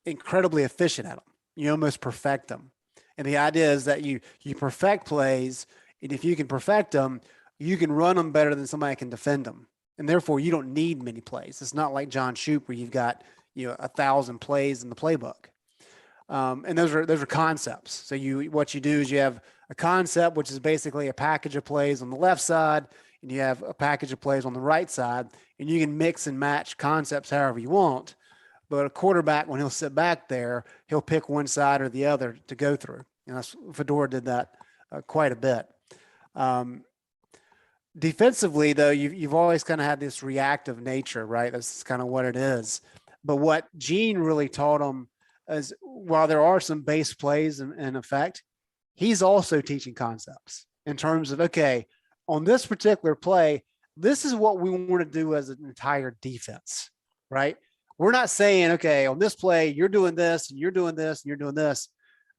[SPEAKER 2] incredibly efficient at them. You almost perfect them. And the idea is that you perfect plays, and if you can perfect them, you can run them better than somebody can defend them. And therefore, you don't need many plays. It's not like John Shoop where you've got 1,000 plays in the playbook. And those are concepts. So what you do is you have a concept, which is basically a package of plays on the left side, and you have a package of plays on the right side, and you can mix and match concepts however you want. But a quarterback, when he'll sit back there, he'll pick one side or the other to go through. And Fedora did that quite a bit. Defensively, though, you've always kind of had this reactive nature, right? That's kind of what it is. But what Gene really taught him is, while there are some base plays in effect, he's also teaching concepts in terms of, okay, on this particular play, this is what we want to do as an entire defense, right? We're not saying, okay, on this play, you're doing this, and you're doing this, and you're doing this.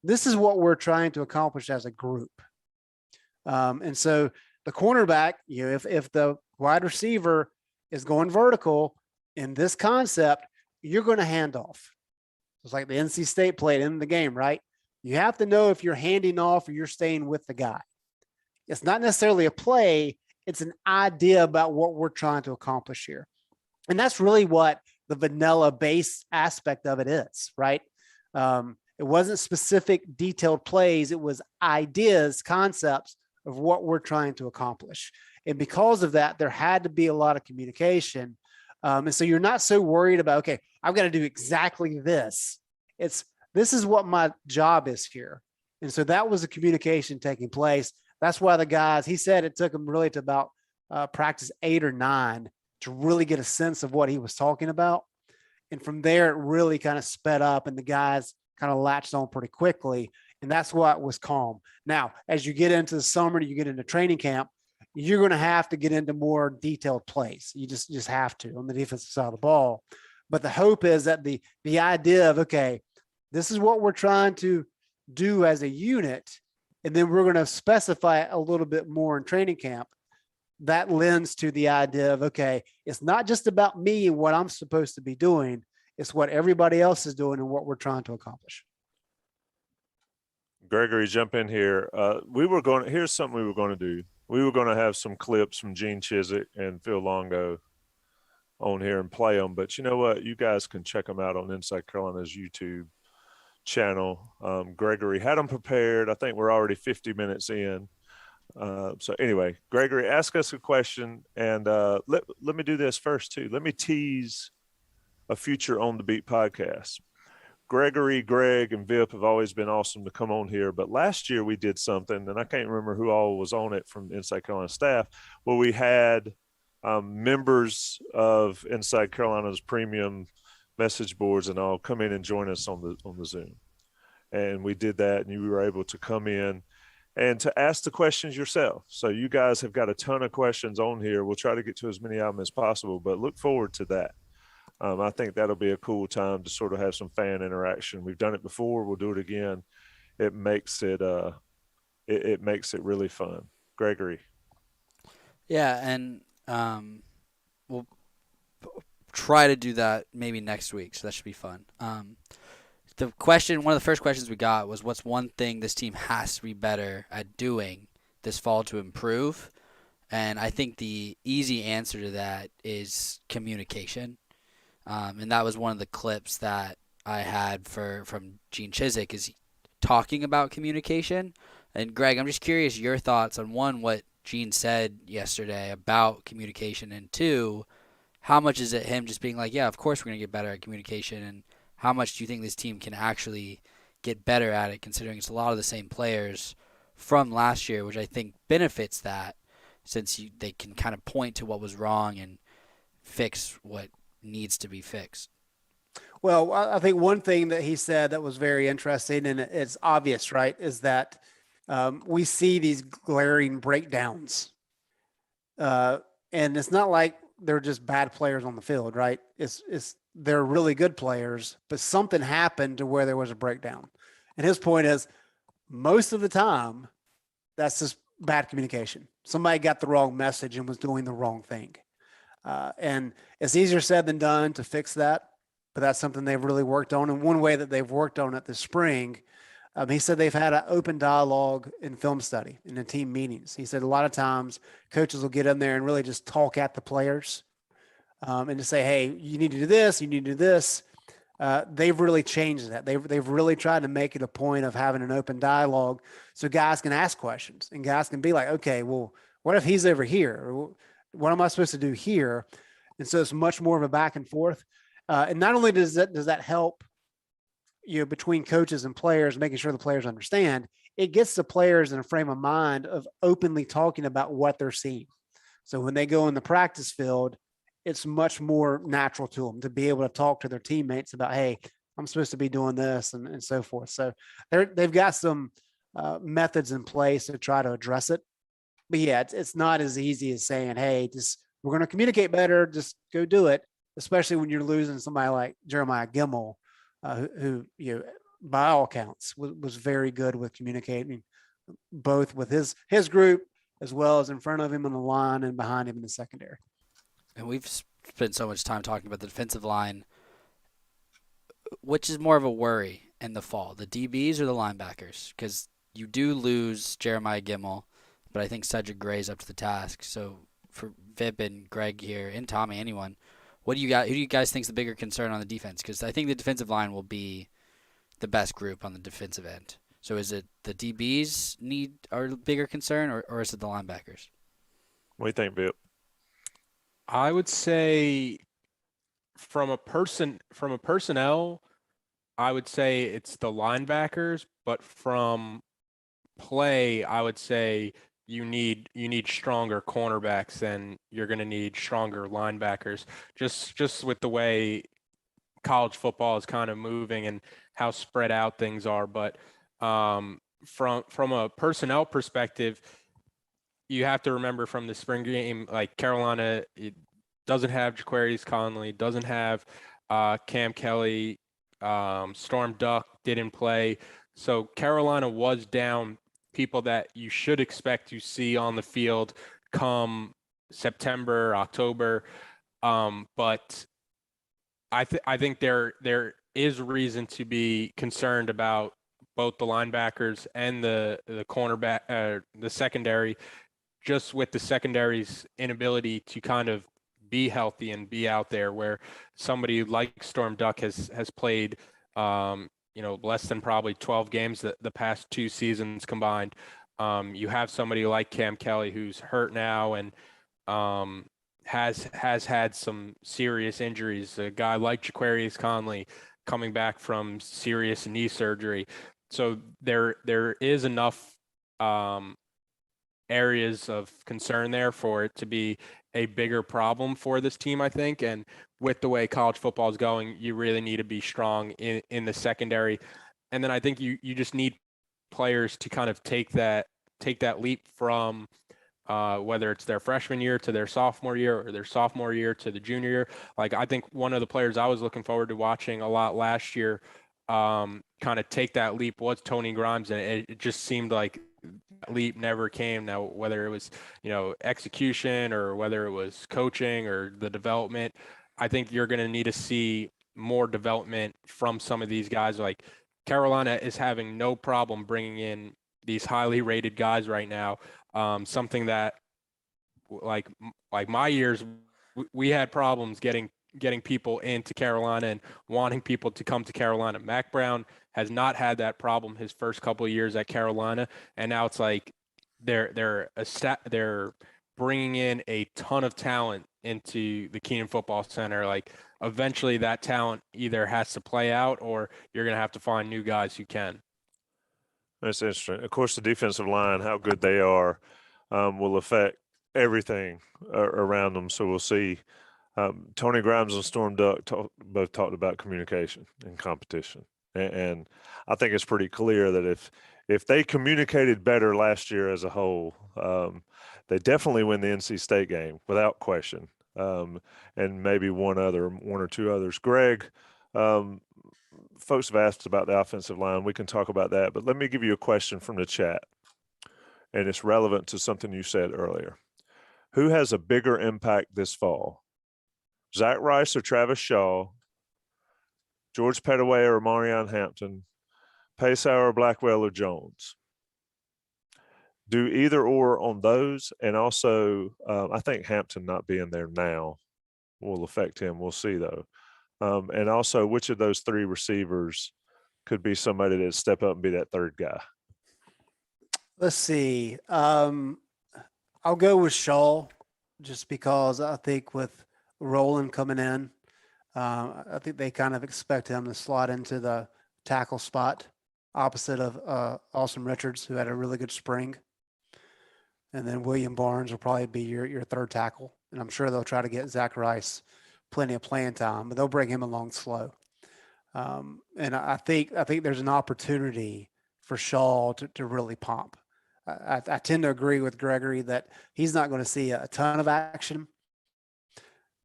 [SPEAKER 2] This is what we're trying to accomplish as a group. And so the cornerback, if the wide receiver is going vertical in this concept, you're going to hand off. It's like the NC State played in the game, right? You have to know if you're handing off or you're staying with the guy. It's not necessarily a play. It's an idea about what we're trying to accomplish here. And that's really what the vanilla base aspect of it is, right? It wasn't specific detailed plays. It was ideas, concepts of what we're trying to accomplish. And because of that, there had to be a lot of communication. And so you're not so worried about, okay, I've got to do exactly this. This is what my job is here. And so that was a communication taking place. That's why the guys, he said it took him really to about practice 8 or 9 to really get a sense of what he was talking about. And from there, it really kind of sped up and the guys kind of latched on pretty quickly. And that's why it was calm. Now, as you get into the summer, you get into training camp, you're going to have to get into more detailed plays. You just have to on the defensive side of the ball. But the hope is that the idea of, okay, this is what we're trying to do as a unit, and then we're going to specify it a little bit more in training camp. That lends to the idea of, okay, it's not just about me and what I'm supposed to be doing. It's what everybody else is doing and what we're trying to accomplish.
[SPEAKER 1] Gregory, jump in here. Here's something we were going to do. We were going to have some clips from Gene Chizik and Phil Longo on here and play them. But you know what? You guys can check them out on Inside Carolina's YouTube channel. Gregory had them prepared. I think we're already 50 minutes in. So anyway, Gregory, ask us a question. And let me do this first, too. Let me tease a future On the Beat podcast. Gregory, Greg, and Vip have always been awesome to come on here. But last year we did something, and I can't remember who all was on it from Inside Carolina staff, where we had members of Inside Carolina's premium message boards and all come in and join us on the Zoom. And we did that, and you were able to come in and to ask the questions yourself. So you guys have got a ton of questions on here. We'll try to get to as many of them as possible, but look forward to that. I think that'll be a cool time to sort of have some fan interaction. We've done it before. We'll do it again. It makes it it makes it really fun. Gregory.
[SPEAKER 3] Yeah, and we'll try to do that maybe next week, so that should be fun. One of the first questions we got was, what's one thing this team has to be better at doing this fall to improve? And I think the easy answer to that is communication. And that was one of the clips that I had from Gene Chizik, is talking about communication. And Greg, I'm just curious your thoughts on, one, what Gene said yesterday about communication, and two, how much is it him just being like, yeah, of course we're going to get better at communication, and how much do you think this team can actually get better at it, considering it's a lot of the same players from last year, which I think benefits that, since they can kind of point to what was wrong and fix what needs to be fixed.
[SPEAKER 2] Well, I think one thing that he said that was very interesting, and it's obvious, right, is that we see these glaring breakdowns. And it's not like they're just bad players on the field, right? They're really good players, but something happened to where there was a breakdown. And his point is most of the time, that's just bad communication. Somebody got the wrong message and was doing the wrong thing. And it's easier said than done to fix that, but that's something they've really worked on. And one way that they've worked on it this spring, he said they've had an open dialogue in film study and in team meetings. He said a lot of times coaches will get in there and really just talk at the players and to say, hey, you need to do this, you need to do this. They've really changed that. They've really tried to make it a point of having an open dialogue so guys can ask questions and guys can be like, okay, well, what if he's over here? Or what am I supposed to do here? And so it's much more of a back and forth. And not only does that help, between coaches and players, making sure the players understand, it gets the players in a frame of mind of openly talking about what they're seeing. So when they go in the practice field, it's much more natural to them to be able to talk to their teammates about, hey, I'm supposed to be doing this and so forth. So they've got some methods in place to try to address it. But yeah, it's not as easy as saying, hey, we're going to communicate better, just go do it, especially when you're losing somebody like Jeremiah Gemmel, who by all accounts was very good with communicating, both with his group as well as in front of him on the line and behind him in the secondary.
[SPEAKER 3] And we've spent so much time talking about the defensive line. Which is more of a worry in the fall, the DBs or the linebackers? Because you do lose Jeremiah Gemmel, but I think Cedric Gray's up to the task. So for Vip and Greg here and Tommy, anyone, who do you guys think is the bigger concern on the defense? Because I think the defensive line will be the best group on the defensive end. So is it the DBs are a bigger concern, or is it the linebackers?
[SPEAKER 1] What do you think, Bill?
[SPEAKER 4] I would say from a personnel, I would say it's the linebackers, but from play, I would say you need stronger cornerbacks and you're going to need stronger linebackers. Just with the way college football is kind of moving and how spread out things are, but from a personnel perspective, you have to remember from the spring game, like Carolina, it doesn't have Jaquarius Conley, doesn't have Cam Kelly, Storm Duck didn't play. So Carolina was down people that you should expect to see on the field come September, October. But I think there is reason to be concerned about both the linebackers and the cornerback, the secondary, just with the secondary's inability to kind of be healthy and be out there, where somebody like Storm Duck has played, less than probably 12 games the past 2 seasons combined. You have somebody like Cam Kelly who's hurt now and has had some serious injuries. A guy like Jaquarius Conley coming back from serious knee surgery. So there is enough areas of concern there for it to be a bigger problem for this team, I think. And with the way college football is going, you really need to be strong in the secondary. And then I think you just need players to kind of take that leap from whether it's their freshman year to their sophomore year or their sophomore year to the junior year. Like, I think one of the players I was looking forward to watching a lot last year kind of take that leap was Tony Grimes, and it just seemed like leap never came. Now, whether it was, execution or whether it was coaching or the development, I think you're going to need to see more development from some of these guys. Like, Carolina is having no problem bringing in these highly rated guys right now. Something that like my years, we had problems getting people into Carolina and wanting people to come to Carolina. Mac Brown has not had that problem his first couple of years at Carolina, and now it's like they're bringing in a ton of talent into the Keenan Football Center. Like, eventually that talent either has to play out or you're going to have to find new guys who can.
[SPEAKER 1] That's interesting. Of course, the defensive line, how good they are, will affect everything around them. So we'll see. Tony Grimes and Storm Duck both talked about communication and competition. And I think it's pretty clear that if they communicated better last year as a whole, they definitely win the NC State game without question. And maybe one or two others. Greg, folks have asked about the offensive line. We can talk about that, but let me give you a question from the chat, and it's relevant to something you said earlier. Who has a bigger impact this fall? Zach Rice or Travis Shaw, George Pettaway or Marion Hampton, Paysauer, Blackwell, or Jones? Do either or on those, and also I think Hampton not being there now will affect him. We'll see, though. And also, which of those three receivers could be somebody that step up and be that third guy?
[SPEAKER 2] Let's see. I'll go with Shaw just because I think with Roland coming in, I think they kind of expect him to slot into the tackle spot opposite of Austin Richards, who had a really good spring. And then William Barnes will probably be your third tackle. And I'm sure they'll try to get Zach Rice plenty of playing time, but they'll bring him along slow. And I think there's an opportunity for Shaw to really pump. I tend to agree with Gregory that he's not going to see a ton of action,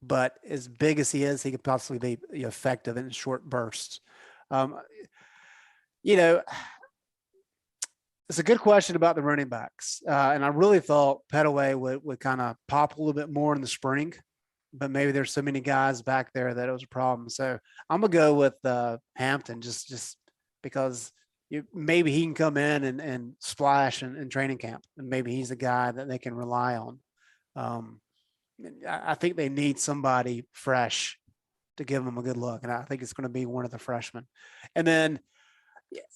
[SPEAKER 2] but as big as he is, he could possibly be effective in short bursts. It's a good question about the running backs. And I really thought Pettaway would kind of pop a little bit more in the spring, but maybe there's so many guys back there that it was a problem. So I'm going to go with Hampton just because maybe he can come in and splash in training camp, and maybe he's a guy that they can rely on. I think they need somebody fresh to give them a good look, and I think it's going to be one of the freshmen. And then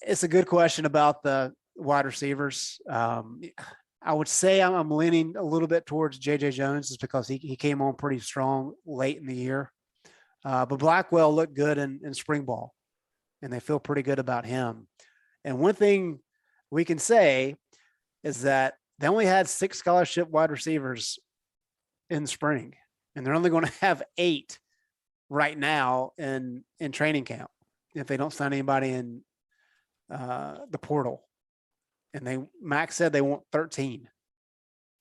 [SPEAKER 2] it's a good question about the wide receivers. I would say I'm leaning a little bit towards J.J. Jones just because he came on pretty strong late in the year. But Blackwell looked good in spring ball, and they feel pretty good about him. And one thing we can say is that they only had 6 scholarship wide receivers in spring, and they're only going to have 8 right now in training camp if they don't sign anybody in the portal. And Max said they want 13.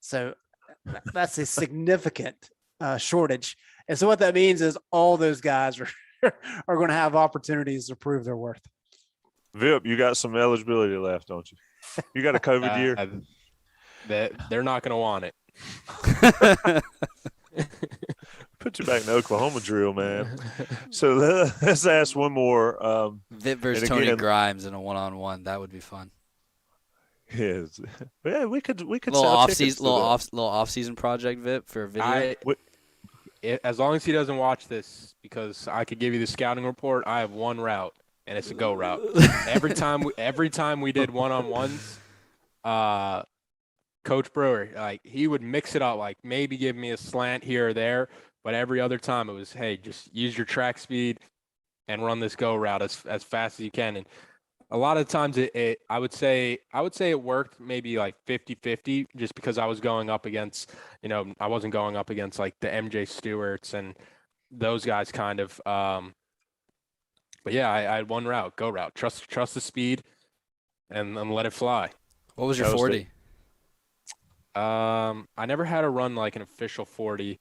[SPEAKER 2] So that's a significant shortage. And so what that means is all those guys are going to have opportunities to prove their worth.
[SPEAKER 1] Vip, you got some eligibility left, don't you? You got a COVID year?
[SPEAKER 4] They're not going to want it.
[SPEAKER 1] Put you back in the Oklahoma drill, man. So let's ask one more.
[SPEAKER 3] Vip versus Tony Grimes in a one-on-one. That would be fun.
[SPEAKER 1] Yes. Yeah, we could
[SPEAKER 3] little off-season project, Vip, for a video.
[SPEAKER 4] As long as he doesn't watch this, because I could give you the scouting report, I have one route, and it's a go route. Every time we did one-on-ones, Coach Brewer, he would mix it up, maybe give me a slant here or there, but every other time it was, hey, just use your track speed and run this go route as fast as you can. And a lot of times I would say it worked maybe 50-50 just because I was going up against, I wasn't going up against the MJ Stewarts and those guys kind of. But yeah, I had one route, go route, trust the speed and let it fly.
[SPEAKER 3] What was your 40?
[SPEAKER 4] I never had to run an official 40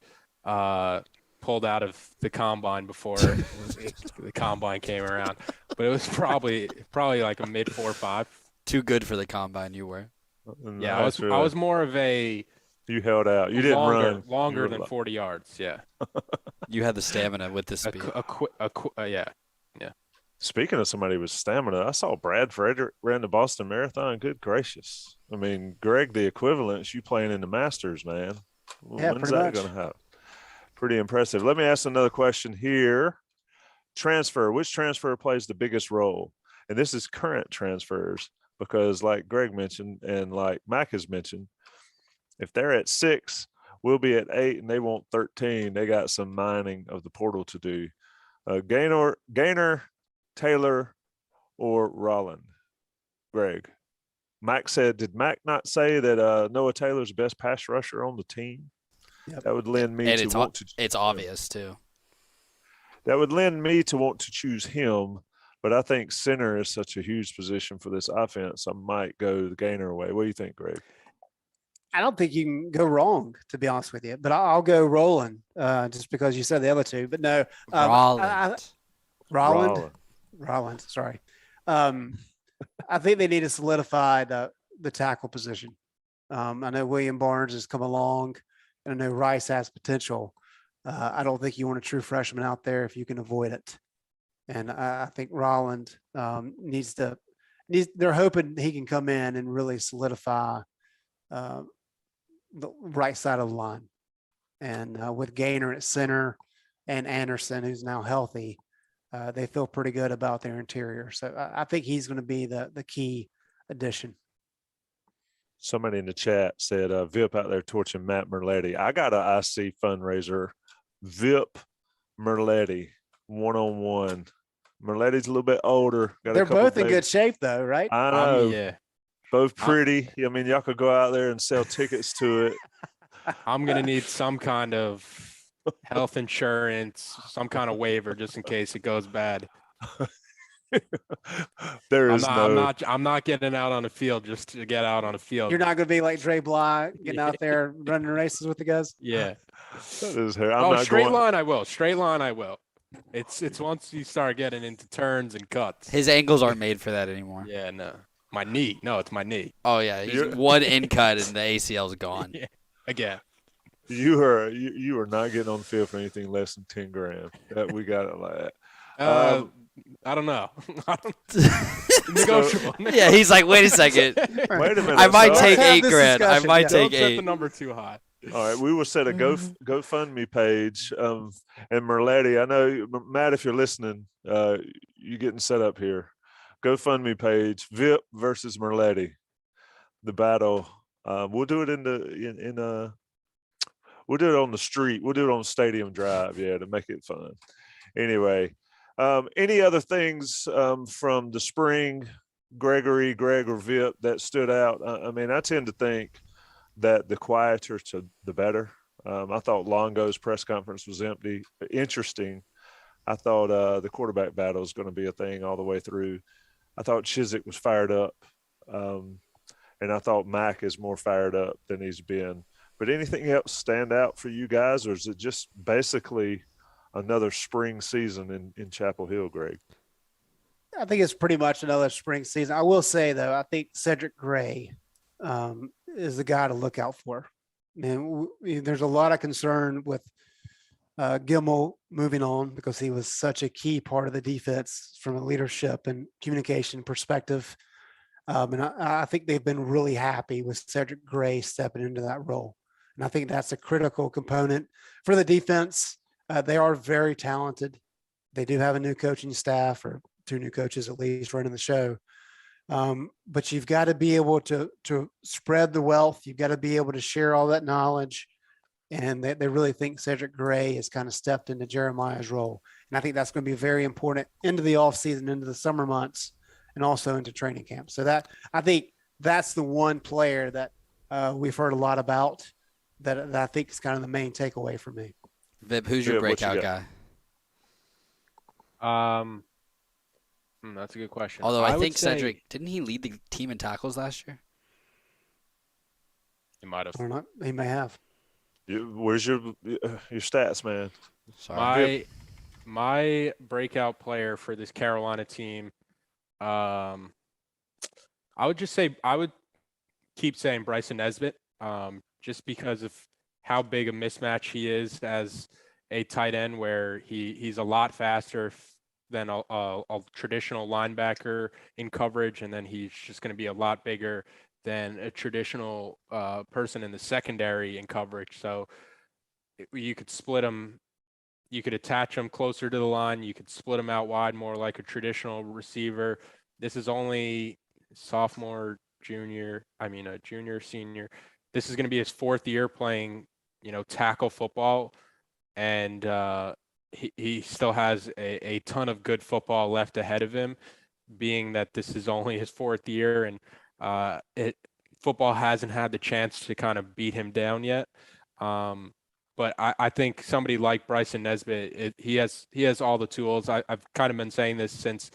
[SPEAKER 4] pulled out of the combine before the combine came around, but it was probably a mid 4.5.
[SPEAKER 3] Too good for the combine, you were.
[SPEAKER 4] Yeah, I was more of a.
[SPEAKER 1] You held out. You didn't run
[SPEAKER 4] longer than 40 yards. Yeah.
[SPEAKER 3] You had the stamina with the speed.
[SPEAKER 4] Yeah.
[SPEAKER 1] Speaking of somebody with stamina, I saw Brad Frederick ran the Boston Marathon. Good gracious! I mean, Greg, the equivalent's you playing in the Masters, man.
[SPEAKER 2] Yeah,
[SPEAKER 1] when's that going to happen? Pretty impressive. Let me ask another question here. Transfer. Which transfer plays the biggest role? And this is current transfers because, like Greg mentioned and like Mac has mentioned, if they're at 6, we'll be at 8, and they want 13. They got some mining of the portal to do. Gaynor, Taylor, or Rolland? Greg. Mac said, did Mac not say that Noah Taylor's the best pass rusher on the team? Yep. That would lend me to want to.
[SPEAKER 3] It's obvious too.
[SPEAKER 1] That would lend me to want to choose him, But I think center is such a huge position for this offense. I might go the Gainer way. What do you think, Greg?
[SPEAKER 2] I don't think you can go wrong, to be honest with you. But I'll go Roland, just because you said the other two. But no,
[SPEAKER 3] Rolland.
[SPEAKER 2] Roland. Sorry. I think they need to solidify the tackle position. I know William Barnes has come along, and I know Rice has potential. I don't think you want a true freshman out there if you can avoid it. And I think Roland they're hoping he can come in and really solidify the right side of the line. And with Gainer at center and Anderson, who's now healthy, they feel pretty good about their interior. So I think he's going to be the key addition.
[SPEAKER 1] Somebody in the chat said Vip out there torching Matt Merletti. I got an IC fundraiser. Vip Merletti, one-on-one. Merletti's a little bit older.
[SPEAKER 2] They're both in good shape, though, right?
[SPEAKER 1] I know.
[SPEAKER 4] Yeah.
[SPEAKER 1] Both pretty. I mean, y'all could go out there and sell tickets to it.
[SPEAKER 4] I'm going to need some kind of health insurance, some kind of waiver just in case it goes bad. I'm not getting out on the field just to get out on the field.
[SPEAKER 2] You're not going to be like Dre Bly getting out there running races with the guys.
[SPEAKER 4] Yeah.
[SPEAKER 1] That is her.
[SPEAKER 4] Straight line I will. Straight line I will. It's once you start getting into turns and cuts.
[SPEAKER 3] His ankles aren't made for that anymore.
[SPEAKER 4] Yeah, no. My knee. No, it's my knee.
[SPEAKER 3] Oh yeah, he's one in cut and the ACL's gone.
[SPEAKER 4] Yeah. Again.
[SPEAKER 1] You are not getting on the field for anything less than 10 grand. We got it like that.
[SPEAKER 4] I don't know. Negotiable.
[SPEAKER 3] Yeah, he's like, wait a second.
[SPEAKER 1] Wait a minute.
[SPEAKER 3] I might take
[SPEAKER 2] Let's have
[SPEAKER 3] $8 grand. I might take
[SPEAKER 4] Don't set
[SPEAKER 3] $8.
[SPEAKER 4] the number too high.
[SPEAKER 1] All right, we will set a GoFundMe page. And Merletti, I know, Matt, if you're listening, you're getting set up here. GoFundMe page, Vip versus Merletti, the battle. We'll do it we'll do it on the street. We'll do it on Stadium Drive, to make it fun. Anyway, any other things from the spring, Greg or Vip, that stood out? I mean, I tend to think that the quieter the better. I thought Longo's press conference was interesting. I thought the quarterback battle is going to be a thing all the way through. I thought Chizik was fired up, and I thought Mack is more fired up than he's been. But anything else stand out for you guys, or is it just basically another spring season in Chapel Hill, Greg?
[SPEAKER 2] I think it's pretty much another spring season. I will say, though, I think Cedric Gray is the guy to look out for. And there's a lot of concern with Gilmore moving on because he was such a key part of the defense from a leadership and communication perspective. And I think they've been really happy with Cedric Gray stepping into that role. And I think that's a critical component for the defense. They are very talented. They do have a new coaching staff, or two new coaches at least, running the show. But you've got to be able to spread the wealth. You've got to be able to share all that knowledge. And they really think Cedric Gray has kind of stepped into Jeremiah's role. And I think that's going to be very important into the offseason, into the summer months, and also into training camp. So I think that's the one player that we've heard a lot about that I think is kind of the main takeaway for me.
[SPEAKER 3] Vip, who's your breakout guy?
[SPEAKER 4] That's a good question.
[SPEAKER 3] Although I think Cedric, didn't he lead the team in tackles last year?
[SPEAKER 4] He might have.
[SPEAKER 2] Or not? He may have.
[SPEAKER 1] Where's your stats, man?
[SPEAKER 3] Sorry.
[SPEAKER 4] My breakout player for this Carolina team, I would keep saying Bryson Nesbitt, just because of how big a mismatch he is as a tight end, where he's a lot faster than a traditional linebacker in coverage, and then he's just going to be a lot bigger than a traditional person in the secondary in coverage. So you could split him. You could attach him closer to the line. You could split him out wide, more like a traditional receiver. This is only junior, senior. This is going to be his fourth year playing, tackle football. And he still has a ton of good football left ahead of him, being that this is only his fourth year, and football hasn't had the chance to kind of beat him down yet. But I think somebody like Bryson Nesbitt, he has all the tools. I've kind of been saying this since,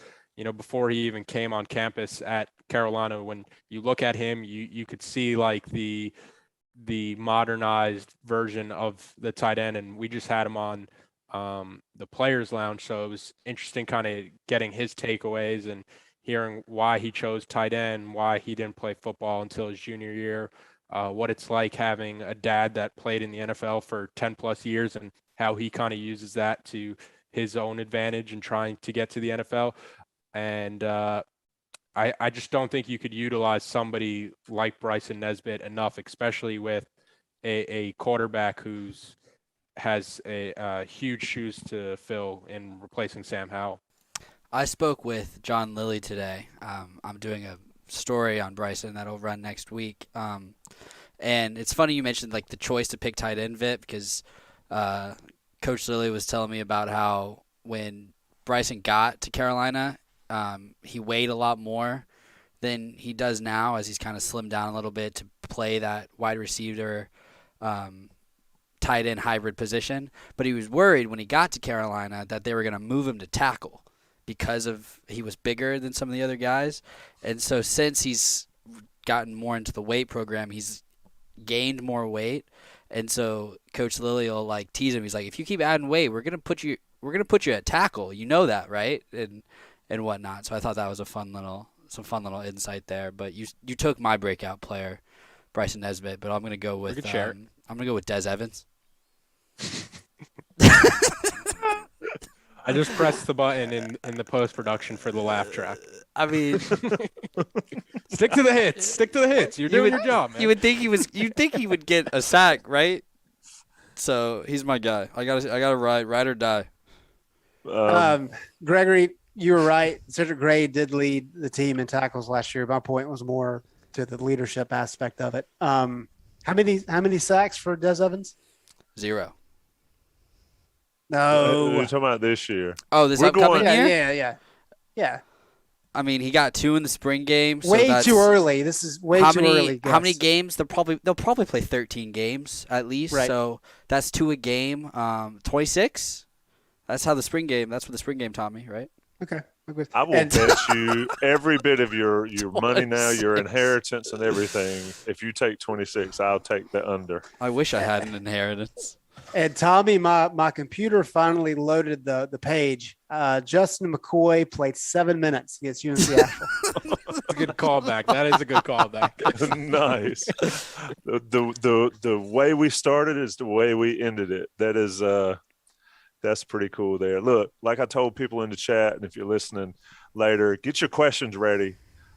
[SPEAKER 4] before he even came on campus at Carolina. When you look at him, you could see like the modernized version of the tight end, and we just had him on the Players Lounge, so it was interesting kind of getting his takeaways and hearing why he chose tight end, why he didn't play football until his junior year, what it's like having a dad that played in the NFL for 10 plus years and how he kind of uses that to his own advantage in trying to get to the NFL. And I just don't think you could utilize somebody like Bryson Nesbitt enough, especially with a quarterback who's has a huge shoes to fill in replacing Sam Howell.
[SPEAKER 3] I spoke with John Lilly today. I'm doing a story on Bryson that'll run next week. And it's funny you mentioned like the choice to pick tight end, Vit, because Coach Lilly was telling me about how when Bryson got to Carolina, he weighed a lot more than he does now, as he's kind of slimmed down a little bit to play that wide receiver, tight end hybrid position. But he was worried when he got to Carolina that they were going to move him to tackle because he was bigger than some of the other guys. And so since he's gotten more into the weight program, he's gained more weight. And so Coach Lilly will like tease him. He's like, if you keep adding weight, we're gonna put you at tackle. You know that, right? And whatnot. So I thought that was some fun little insight there. But you took my breakout player, Bryson Nesbitt, but I'm gonna go with Des Evans.
[SPEAKER 4] I just pressed the button in the post production for the laugh track.
[SPEAKER 3] I mean,
[SPEAKER 4] stick to the hits. Stick to the hits. You're doing your job, man.
[SPEAKER 3] You'd think he would get a sack, right? So he's my guy. I gotta ride or die.
[SPEAKER 2] Gregory, you were right. Cedric Gray did lead the team in tackles last year. My point was more to the leadership aspect of it. How many sacks for Des Evans?
[SPEAKER 3] 0.
[SPEAKER 2] No,
[SPEAKER 1] We're talking about this year.
[SPEAKER 3] Oh, this upcoming year?
[SPEAKER 2] Yeah.
[SPEAKER 3] I mean, he got 2 in the spring game. So
[SPEAKER 2] way too early. This is way too early.
[SPEAKER 3] How many games? They'll probably play 13 games at least.
[SPEAKER 2] Right.
[SPEAKER 3] So that's 2 a game. 26. That's what the spring game taught me, right?
[SPEAKER 2] Okay.
[SPEAKER 1] I will bet you every bit of your money now, your inheritance and everything. If you take 26, I'll take the under.
[SPEAKER 3] I wish I had an inheritance.
[SPEAKER 2] And Tommy, my computer finally loaded the page. Justin McCoy played 7 minutes against UNC Asheville.
[SPEAKER 4] That's a good callback. That is a good callback.
[SPEAKER 1] Nice. The way we started is the way we ended it. That's pretty cool there. Look, like I told people in the chat, and if you're listening later, get your questions ready.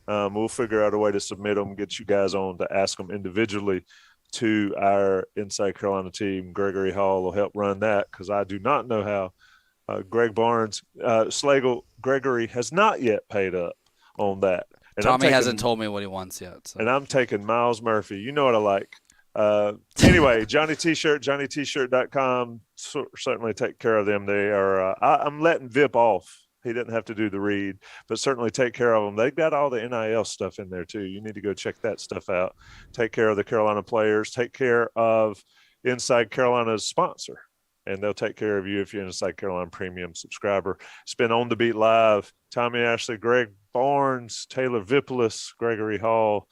[SPEAKER 1] We'll figure out a way to submit them, get you guys on to ask them individually to our Inside Carolina team. Gregory Hall will help run that because I do not know how. Greg Barnes, Slagle, Gregory has not yet paid up on that. And
[SPEAKER 3] Tommy hasn't told me what he wants yet. So.
[SPEAKER 1] And I'm taking Miles Murphy. You know what I like. Anyway, Johnny T-shirt, johnnyt-shirt.com. Certainly take care of them. They are. I'm letting Vip off. He didn't have to do the read, but certainly take care of them. They've got all the NIL stuff in there too. You need to go check that stuff out. Take care of the Carolina players. Take care of Inside Carolina's sponsor, and they'll take care of you if you're an Inside Carolina Premium subscriber. It's been On the Beat Live. Tommy Ashley, Greg Barnes, Taylor Vipolis, Gregory Hall.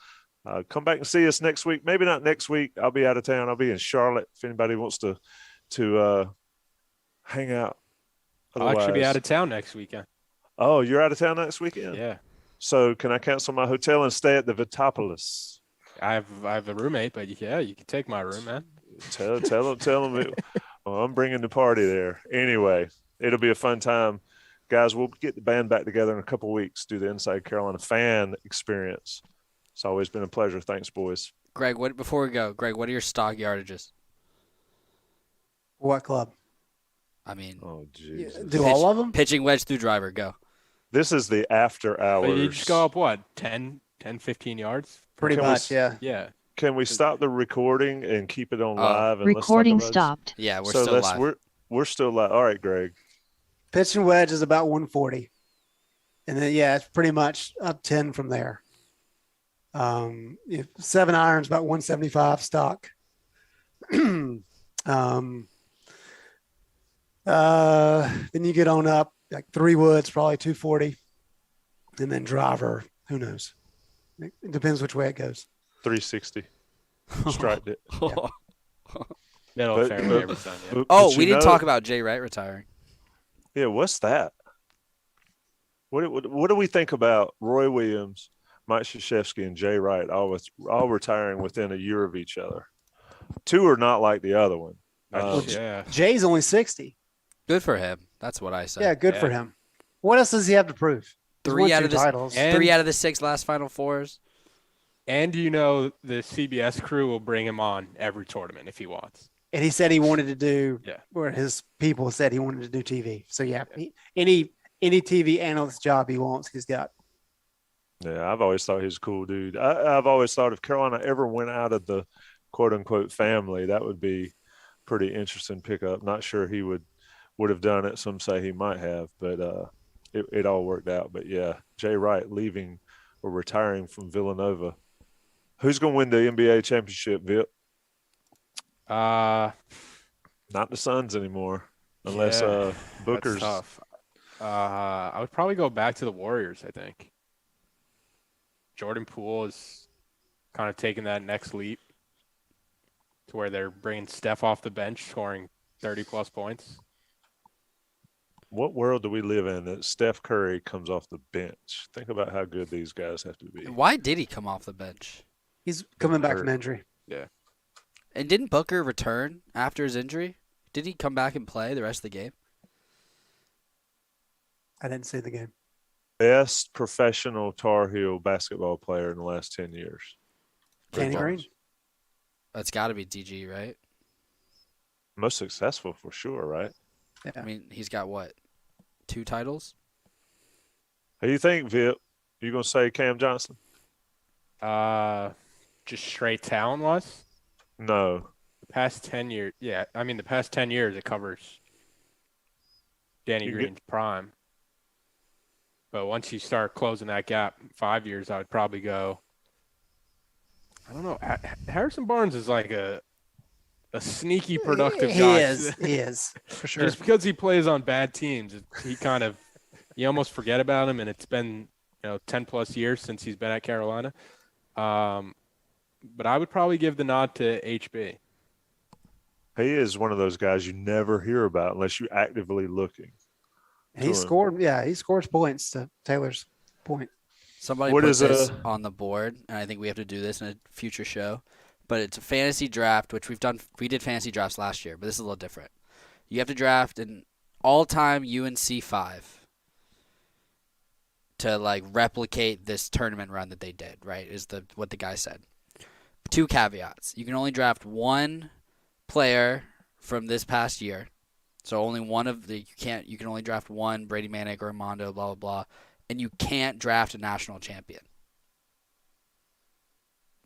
[SPEAKER 1] Come back and see us next week. Maybe not next week. I'll be out of town. I'll be in Charlotte if anybody wants to hang out.
[SPEAKER 4] Otherwise, I'll actually be out of town next weekend.
[SPEAKER 1] Oh, you're out of town next weekend?
[SPEAKER 4] Yeah.
[SPEAKER 1] So can I cancel my hotel and stay at the Vitopolis?
[SPEAKER 4] I have a roommate, but yeah, you can take my room, man.
[SPEAKER 1] Tell them. I'm bringing the party there. Anyway, it'll be a fun time. Guys, we'll get the band back together in a couple of weeks, do the Inside Carolina fan experience. It's always been a pleasure. Thanks, boys.
[SPEAKER 3] Greg, before we go, what are your stock yardages?
[SPEAKER 2] What club?
[SPEAKER 3] I mean,
[SPEAKER 1] oh, geez.
[SPEAKER 2] All of them?
[SPEAKER 3] Pitching wedge through driver, go.
[SPEAKER 1] This is the after hours.
[SPEAKER 4] But you just go up, what, 10, 15 yards?
[SPEAKER 2] Pretty much, yeah.
[SPEAKER 4] Yeah.
[SPEAKER 1] Can we stop the recording and keep it on live? And
[SPEAKER 5] recording stopped.
[SPEAKER 3] Yeah, we're still live.
[SPEAKER 1] We're still live. All right, Greg.
[SPEAKER 2] Pitching wedge is about 140. And then, it's pretty much up 10 from there. 7 irons, about 175 stock. Then you get on up like 3 woods, probably 240. And then driver, who knows? It depends which way it goes.
[SPEAKER 1] 360. Striked it.
[SPEAKER 4] Middle
[SPEAKER 1] But-
[SPEAKER 4] fairway every time. Yeah.
[SPEAKER 3] Oh,
[SPEAKER 1] But
[SPEAKER 3] we
[SPEAKER 1] you
[SPEAKER 3] didn't
[SPEAKER 1] know-
[SPEAKER 3] talk about Jay Wright retiring.
[SPEAKER 1] Yeah, what's that? What do we think about Roy Williams, Mike Krzyzewski, and Jay Wright all retiring within a year of each other? Two are not like the other one.
[SPEAKER 4] Yeah.
[SPEAKER 2] Jay's only 60.
[SPEAKER 3] Good for him. That's what I said.
[SPEAKER 2] Yeah, good for
[SPEAKER 4] Yeah.
[SPEAKER 2] him. What else does he have to prove? He's
[SPEAKER 3] Three
[SPEAKER 2] won
[SPEAKER 3] out
[SPEAKER 2] 2
[SPEAKER 3] of the-
[SPEAKER 2] titles.
[SPEAKER 4] And-
[SPEAKER 3] 3 out of the 6 last Final Fours.
[SPEAKER 4] And the CBS crew will bring him on every tournament if he wants.
[SPEAKER 2] And he said he wanted to do,
[SPEAKER 4] Yeah.
[SPEAKER 2] or his people said he wanted to do TV. So yeah, any TV analyst job he wants, he's got.
[SPEAKER 1] Yeah, I've always thought he was a cool dude. I've always thought if Carolina ever went out of the quote unquote family, that would be pretty interesting pickup. Not sure he would have done it. Some say he might have, but it all worked out. But yeah, Jay Wright leaving or retiring from Villanova. Who's going to win the NBA championship, Vip?
[SPEAKER 4] Uh,
[SPEAKER 1] Not the Suns anymore, unless
[SPEAKER 4] yeah,
[SPEAKER 1] Booker's.
[SPEAKER 4] That's tough. I would probably go back to the Warriors, I think. Jordan Poole is kind of taking that next leap to where they're bringing Steph off the bench, scoring 30-plus points.
[SPEAKER 1] What world do we live in that Steph Curry comes off the bench? Think about how good these guys have to be.
[SPEAKER 3] Why did he come off the bench?
[SPEAKER 2] He's coming back from
[SPEAKER 1] hurt.
[SPEAKER 2] injury.
[SPEAKER 3] And didn't Booker return after his injury? Did he come back and play the rest of the game?
[SPEAKER 2] I didn't see the game.
[SPEAKER 1] Best professional Tar Heel basketball player in the last 10 years.
[SPEAKER 2] Danny
[SPEAKER 1] Greg
[SPEAKER 2] Green.
[SPEAKER 1] Barnes.
[SPEAKER 3] That's got to be DG, right?
[SPEAKER 1] Most successful for sure, right?
[SPEAKER 2] Yeah.
[SPEAKER 3] I mean, he's got what? 2 titles?
[SPEAKER 1] How do you think, Vip? You gonna say Cam Johnson?
[SPEAKER 4] Just straight talent-wise?
[SPEAKER 1] No.
[SPEAKER 4] The past 10 years, yeah. I mean, the past 10 years, it covers Danny
[SPEAKER 1] You get-
[SPEAKER 4] Green's prime. But once you start closing that gap, 5 years, I would probably go. I don't know. Harrison Barnes is like a sneaky productive
[SPEAKER 2] He
[SPEAKER 4] guy.
[SPEAKER 2] is for sure.
[SPEAKER 4] Just because he plays on bad teams, you almost forget about him, and it's been 10+ years since he's been at Carolina. But I would probably give the nod to HB.
[SPEAKER 1] He is one of those guys you never hear about unless you're actively looking.
[SPEAKER 2] And he scored. Yeah, he scores points to Taylor's point.
[SPEAKER 3] Somebody
[SPEAKER 1] What
[SPEAKER 3] put
[SPEAKER 1] is
[SPEAKER 3] this on the board, and I think we have to do this in a future show. But it's a fantasy draft, which we've done. We did fantasy drafts last year, but this is a little different. You have to draft an all-time UNC 5 to like replicate this tournament run that they did. Right? Is what the guy said. 2 caveats: you can only draft one player from this past year. So only one of the you can only draft one Brady Manick or Armando, blah blah blah, and you can't draft a national champion.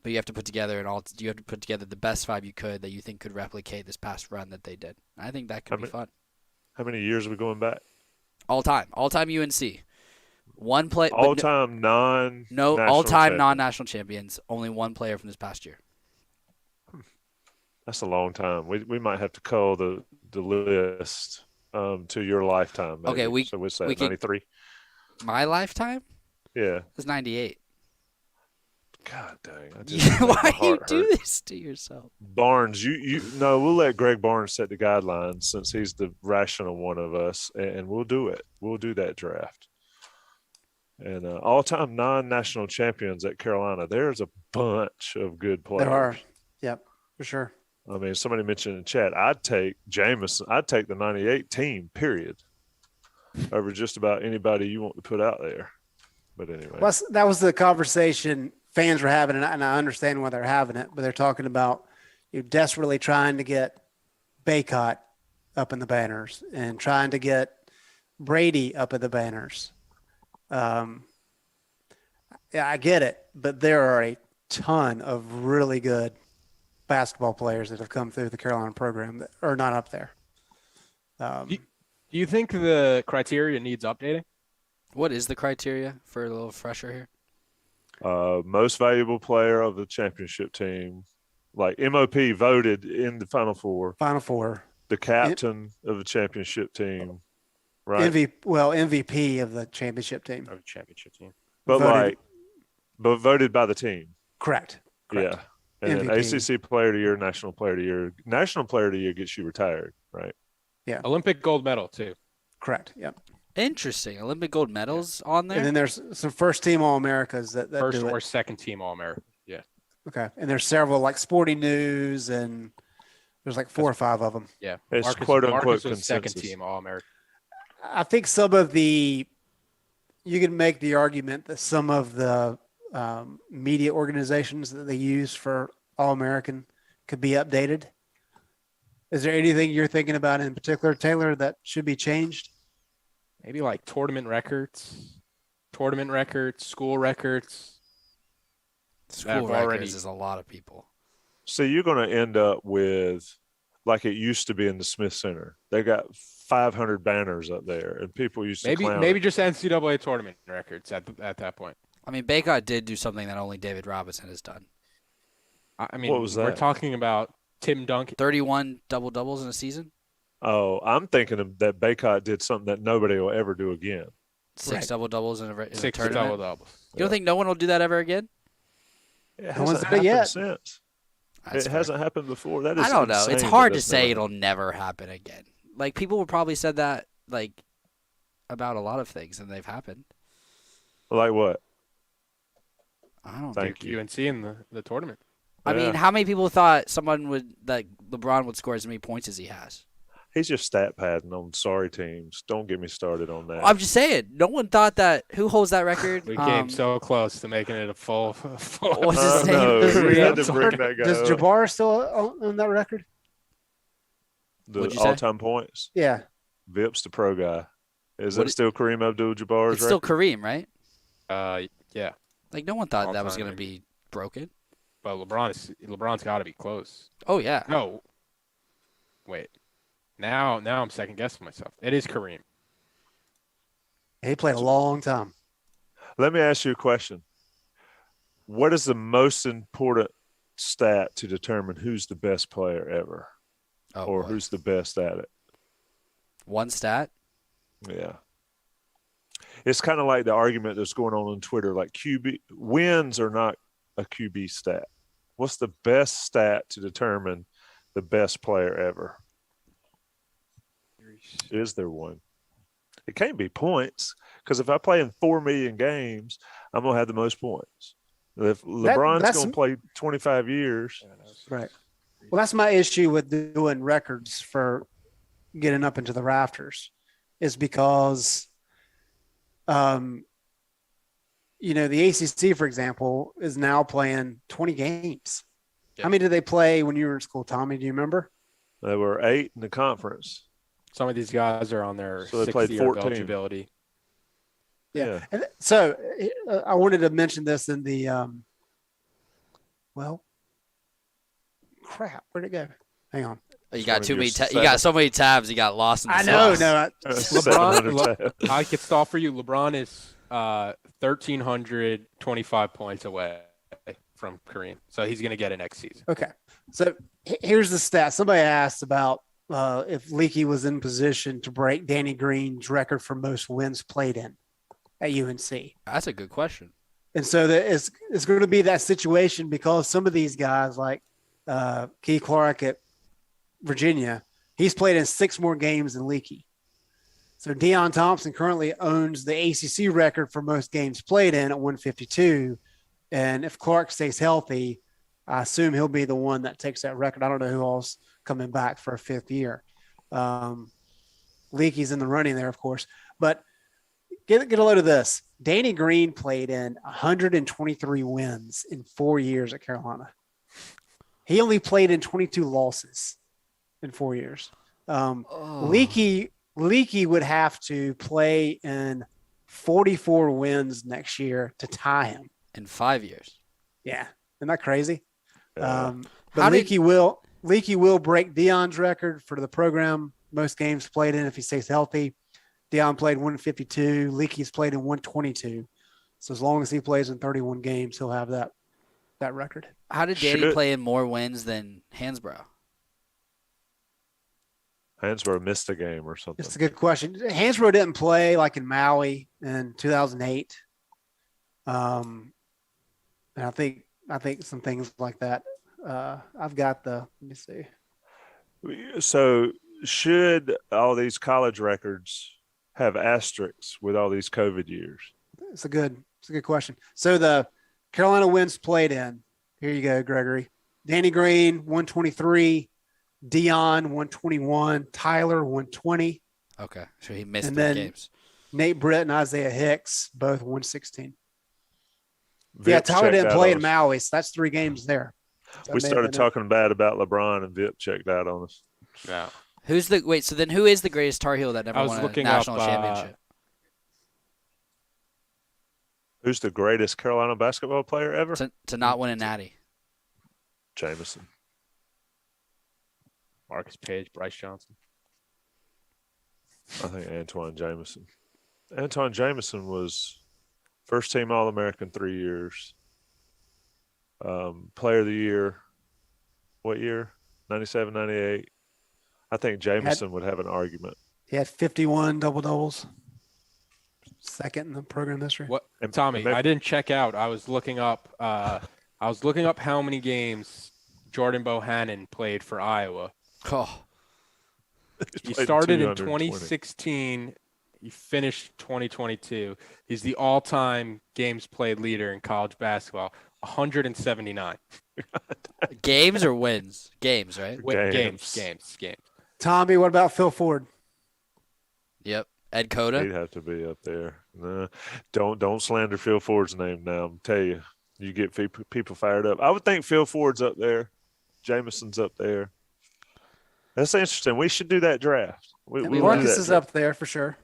[SPEAKER 3] But you have to put together the best 5 you could that you think could replicate this past run that they did. I think that could be fun.
[SPEAKER 1] How many years are we going back?
[SPEAKER 3] All time UNC. One play
[SPEAKER 1] All time non
[SPEAKER 3] no all time non-national champions. Only one player from this past year.
[SPEAKER 1] That's a long time. We might have to cull the list to your lifetime. Maybe.
[SPEAKER 3] Okay,
[SPEAKER 1] so we say
[SPEAKER 3] we could-
[SPEAKER 1] 93.
[SPEAKER 3] My lifetime
[SPEAKER 1] Yeah.
[SPEAKER 3] is 98.
[SPEAKER 1] God dang. I
[SPEAKER 3] Yeah,
[SPEAKER 1] made my
[SPEAKER 3] why you
[SPEAKER 1] heart
[SPEAKER 3] do
[SPEAKER 1] hurt.
[SPEAKER 3] this to yourself?
[SPEAKER 1] Barnes, no, we'll let Greg Barnes set the guidelines since he's the rational one of us, and we'll do it. We'll do that draft. And all-time non-national champions at Carolina, there's a bunch of good players.
[SPEAKER 2] There are. Yep, for sure.
[SPEAKER 1] I mean, somebody mentioned in the chat, I'd take Jameson. I'd take the 98 team, period, over just about anybody you want to put out there. But anyway.
[SPEAKER 2] Well, that was the conversation fans were having, and I understand why they're having it, but they're talking about you desperately trying to get Baycott up in the banners and trying to get Brady up in the banners. Yeah, I get it, but there are a ton of really good basketball players that have come through the Carolina program that are not up there.
[SPEAKER 4] Do you think the criteria needs updating?
[SPEAKER 3] What is the criteria for a little fresher here?
[SPEAKER 1] Most valuable player of the championship team, like MOP voted in the Final Four.
[SPEAKER 2] Final Four.
[SPEAKER 1] The captain of the championship team, right?
[SPEAKER 2] MVP of the championship team.
[SPEAKER 4] Of the championship team.
[SPEAKER 1] but
[SPEAKER 2] voted-
[SPEAKER 1] but voted by the team.
[SPEAKER 2] Correct.
[SPEAKER 1] Yeah. And then
[SPEAKER 2] MVP.
[SPEAKER 1] ACC Player of the Year, National Player of the Year. National Player of the Year gets you retired, right?
[SPEAKER 4] Olympic gold medal too.
[SPEAKER 2] Correct. Yep.
[SPEAKER 3] Interesting. Olympic gold medals on there.
[SPEAKER 2] And then there's some first team All Americas that
[SPEAKER 4] First
[SPEAKER 2] do
[SPEAKER 4] or
[SPEAKER 2] it.
[SPEAKER 4] second team All American. Yeah.
[SPEAKER 2] Okay. And there's several like Sporting News, and there's like 4 or 5 of them.
[SPEAKER 4] Yeah.
[SPEAKER 1] It's quote-unquote
[SPEAKER 4] Marcus was second
[SPEAKER 1] consensus.
[SPEAKER 4] team All American.
[SPEAKER 2] I think you can make the argument that some of the media organizations that they use for All American could be updated. Is there anything you're thinking about in particular, Taylor, that should be changed?
[SPEAKER 4] Maybe like tournament records, school records.
[SPEAKER 3] School
[SPEAKER 4] I've
[SPEAKER 3] records
[SPEAKER 4] already-
[SPEAKER 3] is a lot of people.
[SPEAKER 1] So you're going to end up with, like it used to be in the Smith Center. They got 500 banners up there, and people used to clown
[SPEAKER 4] Maybe
[SPEAKER 1] it.
[SPEAKER 4] just NCAA tournament records at that point.
[SPEAKER 3] I mean, Baycott did do something that only David Robinson has done.
[SPEAKER 4] I mean,
[SPEAKER 1] What was
[SPEAKER 4] we're
[SPEAKER 1] that?
[SPEAKER 4] talking about Tim Duncan.
[SPEAKER 3] 31 double-doubles in a season.
[SPEAKER 1] Oh, I'm thinking of that Baycott did something that nobody will ever do again.
[SPEAKER 3] 6
[SPEAKER 2] Right.
[SPEAKER 3] double-doubles in a
[SPEAKER 4] 6
[SPEAKER 3] tournament.
[SPEAKER 4] double-doubles.
[SPEAKER 3] You don't think no one will do that ever again?
[SPEAKER 1] It
[SPEAKER 2] No one's
[SPEAKER 1] hasn't
[SPEAKER 2] done it yet.
[SPEAKER 1] happened since.
[SPEAKER 3] That's
[SPEAKER 1] It
[SPEAKER 3] fair.
[SPEAKER 1] hasn't happened before. That is
[SPEAKER 3] I don't know. It's
[SPEAKER 1] insane
[SPEAKER 3] hard
[SPEAKER 1] that
[SPEAKER 3] to
[SPEAKER 1] that's
[SPEAKER 3] say
[SPEAKER 1] never
[SPEAKER 3] it'll never happen again. Like people would probably said that like about a lot of things, and they've happened.
[SPEAKER 1] happened. Like what?
[SPEAKER 3] I don't.
[SPEAKER 1] Thank
[SPEAKER 3] think.
[SPEAKER 1] you.
[SPEAKER 4] UNC in the tournament.
[SPEAKER 3] I mean,
[SPEAKER 1] Yeah.
[SPEAKER 3] how many people thought LeBron would score as many points as he has?
[SPEAKER 1] He's just stat padding on sorry teams. Don't get me started on that.
[SPEAKER 3] I'm just saying. No one thought that. Who holds that record?
[SPEAKER 4] We came so close to making it a full.
[SPEAKER 3] What's his
[SPEAKER 1] I
[SPEAKER 3] name?
[SPEAKER 1] know.
[SPEAKER 2] Does-
[SPEAKER 1] We had to
[SPEAKER 2] does-
[SPEAKER 1] bring that guy
[SPEAKER 2] Does
[SPEAKER 1] up.
[SPEAKER 2] Jabbar still own that record?
[SPEAKER 1] The
[SPEAKER 3] What'd you say?
[SPEAKER 1] all-time points.
[SPEAKER 2] Yeah.
[SPEAKER 1] Vip's the pro guy. Is
[SPEAKER 3] What
[SPEAKER 1] it
[SPEAKER 3] it-
[SPEAKER 1] still Kareem Abdul-Jabbar's
[SPEAKER 3] It's still
[SPEAKER 1] record?
[SPEAKER 3] Kareem, right?
[SPEAKER 4] Yeah,
[SPEAKER 3] Like no one thought that was
[SPEAKER 4] All-time.
[SPEAKER 3] going to be broken.
[SPEAKER 4] but LeBron's got to be close.
[SPEAKER 3] Oh yeah.
[SPEAKER 4] No, wait. Now I'm second guessing myself. It is Kareem.
[SPEAKER 2] He played a long time.
[SPEAKER 1] Let me ask you a question. What is the most important stat to determine who's the best player ever,
[SPEAKER 3] Oh,
[SPEAKER 1] or
[SPEAKER 3] boy.
[SPEAKER 1] who's the best at it?
[SPEAKER 3] One stat?
[SPEAKER 1] Yeah. It's kind of like the argument that's going on Twitter, like QB wins are not a QB stat. What's the best stat to determine the best player ever? Is there one? It can't be points, because if I play in 4 million games, I'm going to have the most points. If LeBron's
[SPEAKER 2] that's-
[SPEAKER 1] going to play 25 years,
[SPEAKER 2] Right. Well, that's my issue with doing records for getting up into the rafters, is because, the ACC, for example, is now playing 20 games.
[SPEAKER 4] Yeah.
[SPEAKER 2] How many did they play when you were in school, Tommy? Do you remember?
[SPEAKER 1] there were 8 in the conference.
[SPEAKER 4] Some of these guys are on their
[SPEAKER 1] So they
[SPEAKER 4] 6th
[SPEAKER 1] played
[SPEAKER 4] year
[SPEAKER 1] 14.
[SPEAKER 4] eligibility.
[SPEAKER 2] Yeah. And so I wanted to mention this in the, crap, where'd it go? Hang on.
[SPEAKER 3] You
[SPEAKER 1] It's
[SPEAKER 3] got
[SPEAKER 1] one of
[SPEAKER 3] too
[SPEAKER 1] your
[SPEAKER 3] many. You
[SPEAKER 1] seven.
[SPEAKER 3] got so many tabs. You got lost in the
[SPEAKER 2] I know.
[SPEAKER 3] sauce.
[SPEAKER 2] No,
[SPEAKER 1] 700
[SPEAKER 4] Le-
[SPEAKER 1] tabs.
[SPEAKER 4] I could stall for you. LeBron is 1,325 points away from Kareem, so he's going to get it next season.
[SPEAKER 2] okay. So here's the stat. Somebody asked about if Leakey was in position to break Danny Green's record for most wins played in at UNC.
[SPEAKER 3] That's a good question.
[SPEAKER 2] And so it's going to be that situation, because some of these guys, like Key Clark at Virginia, he's played in 6 more games than Leakey. So Deion Thompson currently owns the ACC record for most games played in at 152. And if Clark stays healthy, I assume he'll be the one that takes that record. I don't know who else coming back for a 5th year. Leakey's in the running there, of course. But get a load of this. Danny Green played in 123 wins in 4 years at Carolina. He only played in 22 losses in 4 years. Leakey would have to play in 44 wins next year to tie him.
[SPEAKER 3] In 5 years.
[SPEAKER 2] Yeah, isn't that crazy?
[SPEAKER 1] Yeah.
[SPEAKER 2] But
[SPEAKER 3] How did-
[SPEAKER 2] Leakey will break Deion's record for the program most games played in if he stays healthy. Deion played 152. Leakey's played in 122. So as long as he plays in 31 games, he'll have that record.
[SPEAKER 3] How did Danny
[SPEAKER 1] Should-
[SPEAKER 3] play in more wins than Hansbrough?
[SPEAKER 1] Hansborough missed a game or something.
[SPEAKER 2] It's a good question. Hansbrough didn't play like in Maui in 2008. And I think some things like that. I've got let me see.
[SPEAKER 1] So should all these college records have asterisks with all these COVID years?
[SPEAKER 2] It's a good question. So the Carolina wins played in. Here you go, Gregory. Danny Green 123, Dion 121, Tyler 120.
[SPEAKER 3] Okay, so he missed
[SPEAKER 2] And
[SPEAKER 3] 3
[SPEAKER 2] then
[SPEAKER 3] games.
[SPEAKER 2] Nate Britt and Isaiah Hicks both 116.
[SPEAKER 1] Vip's
[SPEAKER 2] Tyler
[SPEAKER 1] checked
[SPEAKER 2] didn't
[SPEAKER 1] out
[SPEAKER 2] play
[SPEAKER 1] on
[SPEAKER 2] in
[SPEAKER 1] us.
[SPEAKER 2] Maui, so that's 3 games there. So
[SPEAKER 1] We
[SPEAKER 2] that may have
[SPEAKER 1] started
[SPEAKER 2] been it.
[SPEAKER 1] talking bad about LeBron, and Vip checked out on us.
[SPEAKER 4] Yeah.
[SPEAKER 3] So then who is the greatest Tar Heel that never
[SPEAKER 4] I was
[SPEAKER 3] won a
[SPEAKER 4] looking
[SPEAKER 3] national
[SPEAKER 4] up,
[SPEAKER 3] championship?
[SPEAKER 1] Who's the greatest Carolina basketball player ever?
[SPEAKER 3] To not win a natty.
[SPEAKER 1] Jameson.
[SPEAKER 4] Marcus Page, Bryce Johnson.
[SPEAKER 1] I think Antoine Jameson. Antoine Jameson was first team All-American 3 years. Player of the year, what year? 97, 98. I think Jameson would have an argument.
[SPEAKER 2] He had 51 double-doubles. Second in the program history.
[SPEAKER 4] What, Tommy? I didn't check out. I was looking up. How many games Jordan Bohannon played for Iowa.
[SPEAKER 3] Oh,
[SPEAKER 4] He started in 2016. He finished 2022. He's the all-time games played leader in college basketball, 179.
[SPEAKER 3] games or wins? Games, right?
[SPEAKER 4] Games.
[SPEAKER 2] Tommy, what about Phil Ford?
[SPEAKER 3] Yep. Ed Cota.
[SPEAKER 1] He'd have to be up there. Nah, don't slander Phil Ford's name now. I'm tell you, you get people fired up. I would think Phil Ford's up there. Jameson's up there. That's interesting. We should do that draft. We
[SPEAKER 2] Marcus is up there for sure.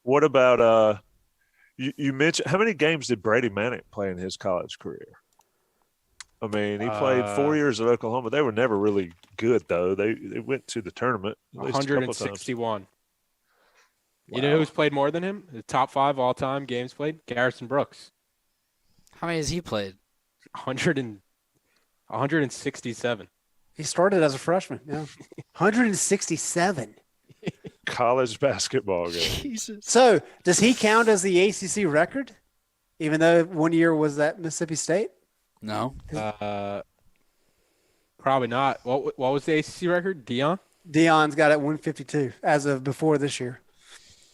[SPEAKER 1] What about you mentioned how many games did Brady Manick play in his college career? I mean, he played 4 years at Oklahoma. They were never really good though. They went to the tournament at least
[SPEAKER 4] 161.
[SPEAKER 1] Wow.
[SPEAKER 4] You know who's played more than him? The top 5 all-time games played? Garrison Brooks.
[SPEAKER 3] How many has he played?
[SPEAKER 4] 167.
[SPEAKER 2] He started as a freshman. Yeah, 167.
[SPEAKER 1] College basketball game.
[SPEAKER 3] Jesus.
[SPEAKER 2] So does he count as the ACC record? Even though 1 year was at Mississippi State?
[SPEAKER 3] No.
[SPEAKER 4] Probably not. What was the ACC record? Dion's
[SPEAKER 2] got it 152 as of before this year.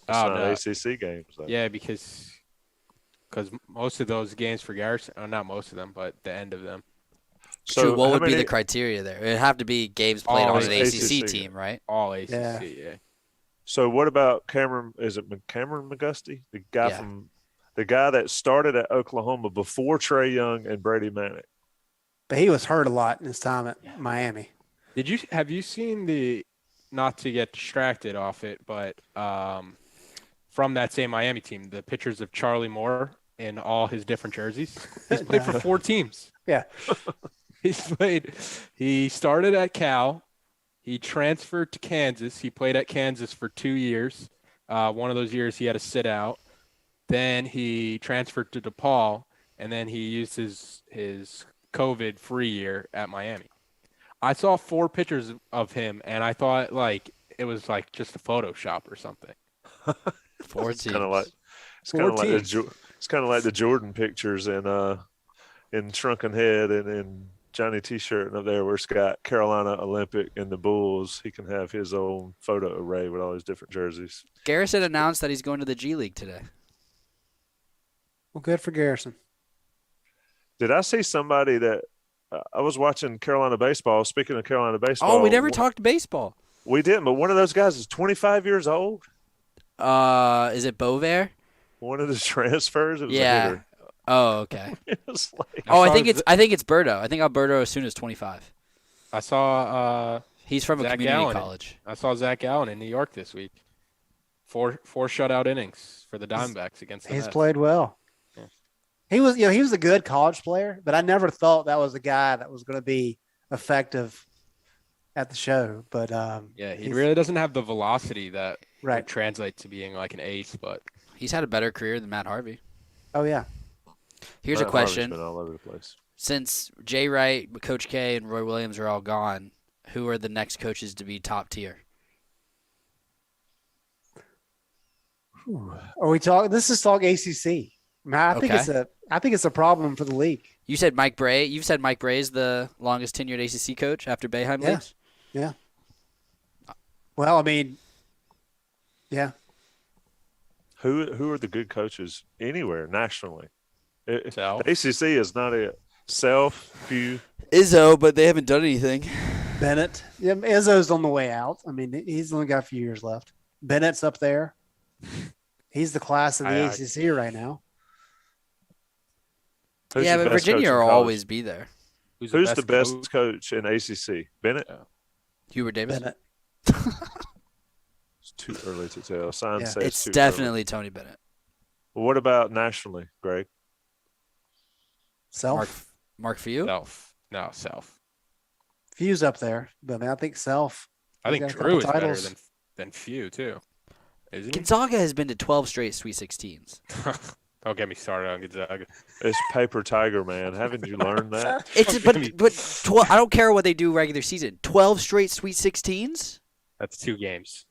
[SPEAKER 1] It's not
[SPEAKER 4] no.
[SPEAKER 1] ACC games. Though.
[SPEAKER 4] Yeah, because most of those games for Garrison, not most of them, but the end of them.
[SPEAKER 3] So what
[SPEAKER 1] how
[SPEAKER 3] would be
[SPEAKER 1] many-
[SPEAKER 3] the criteria there? It'd have to be games played
[SPEAKER 4] All
[SPEAKER 3] on an ACC
[SPEAKER 1] ACC
[SPEAKER 3] team, right?
[SPEAKER 4] All ACC,
[SPEAKER 2] Yeah.
[SPEAKER 4] yeah.
[SPEAKER 1] So what about Cameron? Is it Cameron McGusty, the guy
[SPEAKER 3] Yeah.
[SPEAKER 1] the guy that started at Oklahoma before Trae Young and Brady Manick?
[SPEAKER 2] But he was hurt a lot in his time at Miami.
[SPEAKER 4] Have you seen not to get distracted off it, but from that same Miami team, the pictures of Charlie Moore in all his different jerseys? He's played for 4 teams.
[SPEAKER 2] Yeah.
[SPEAKER 4] He started at Cal. He transferred to Kansas. He played at Kansas for 2 years. One of those years he had to sit out. Then he transferred to DePaul, and then he used his COVID-free year at Miami. I saw 4 pictures of him, and I thought it was just a Photoshop or something.
[SPEAKER 3] 4
[SPEAKER 1] It's
[SPEAKER 3] teams.
[SPEAKER 1] kind of like it's kind of like the Jordan pictures in Shrunken Head and in Johnny T-shirt and up there where it's got Carolina Olympic and the Bulls. He can have his own photo array with all his different jerseys.
[SPEAKER 3] Garrison announced that he's going to the G League today.
[SPEAKER 2] Well, good for Garrison.
[SPEAKER 1] Did I see somebody that I was watching Carolina baseball? Speaking of Carolina baseball,
[SPEAKER 3] Oh, we never talked baseball.
[SPEAKER 1] We didn't, but one of those guys is 25 years old.
[SPEAKER 3] Is it Bovair?
[SPEAKER 1] One of the transfers. It was a
[SPEAKER 3] Yeah.
[SPEAKER 1] hitter.
[SPEAKER 3] Oh, okay.
[SPEAKER 1] It was like,
[SPEAKER 3] Oh, I
[SPEAKER 4] saw
[SPEAKER 3] think it's Berto. I think Alberto as soon as 25.
[SPEAKER 4] I saw
[SPEAKER 3] He's from a
[SPEAKER 4] Zach
[SPEAKER 3] community
[SPEAKER 4] Allen.
[SPEAKER 3] college.
[SPEAKER 4] Zach Allen in New York this week. Four shutout innings for the Diamondbacks against the
[SPEAKER 2] He's
[SPEAKER 4] Mets.
[SPEAKER 2] played well.
[SPEAKER 4] Yeah.
[SPEAKER 2] He was a good college player, but I never thought that was a guy that was going to be effective at the show. But
[SPEAKER 4] Yeah, he really doesn't have the velocity that
[SPEAKER 2] Right.
[SPEAKER 4] would translate to being like an ace, but
[SPEAKER 3] He's had a better career than Matt Harvey.
[SPEAKER 2] Oh yeah,
[SPEAKER 3] Here's a
[SPEAKER 1] Brett Harvey's
[SPEAKER 3] question.
[SPEAKER 1] been all over the place.
[SPEAKER 3] Since Jay Wright, Coach K, and Roy Williams are all gone, who are the next coaches to be top tier?
[SPEAKER 2] Are we talking? This is talk ACC. Man,
[SPEAKER 3] Okay.
[SPEAKER 2] I think it's a problem for the league.
[SPEAKER 3] You said Mike Bray. You've said Mike Bray is the longest tenured ACC coach after Boeheim
[SPEAKER 2] Yeah.
[SPEAKER 3] leaves.
[SPEAKER 2] Yeah. Well, I mean, yeah.
[SPEAKER 1] Who are the good coaches anywhere nationally?
[SPEAKER 4] So
[SPEAKER 1] The ACC is not it. Self, few.
[SPEAKER 3] Izzo, but they haven't done anything.
[SPEAKER 2] Bennett. Yeah, Izzo's on the way out. I mean, he's only got a few years left. Bennett's up there. He's the class of the ACC right now.
[SPEAKER 1] Who's
[SPEAKER 3] Yeah,
[SPEAKER 1] the
[SPEAKER 3] but
[SPEAKER 1] best
[SPEAKER 3] Virginia
[SPEAKER 1] coach in
[SPEAKER 3] will
[SPEAKER 1] college?
[SPEAKER 3] always be there.
[SPEAKER 1] Who's the best coach in ACC? Bennett?
[SPEAKER 3] Hubert Davis.
[SPEAKER 2] Bennett.
[SPEAKER 1] It's too early to tell. Signs
[SPEAKER 2] Yeah.
[SPEAKER 1] say
[SPEAKER 3] It's
[SPEAKER 1] too
[SPEAKER 3] definitely Tony Bennett.
[SPEAKER 1] early. What about nationally, Greg?
[SPEAKER 2] Self.
[SPEAKER 3] Mark Few.
[SPEAKER 4] Self.
[SPEAKER 2] Few's up there. But I mean, I think Self.
[SPEAKER 4] I
[SPEAKER 2] He's
[SPEAKER 4] think
[SPEAKER 2] got a
[SPEAKER 4] Drew is
[SPEAKER 2] couple
[SPEAKER 4] better
[SPEAKER 2] titles.
[SPEAKER 4] than Few too. Isn't he?
[SPEAKER 3] Gonzaga has been to 12 straight Sweet 16s.
[SPEAKER 4] Don't get me started on Gonzaga.
[SPEAKER 1] It's paper tiger, man. Haven't you learned that?
[SPEAKER 3] It's but 12, I don't care what they do regular season. 12 straight Sweet 16s.
[SPEAKER 4] That's 2 games.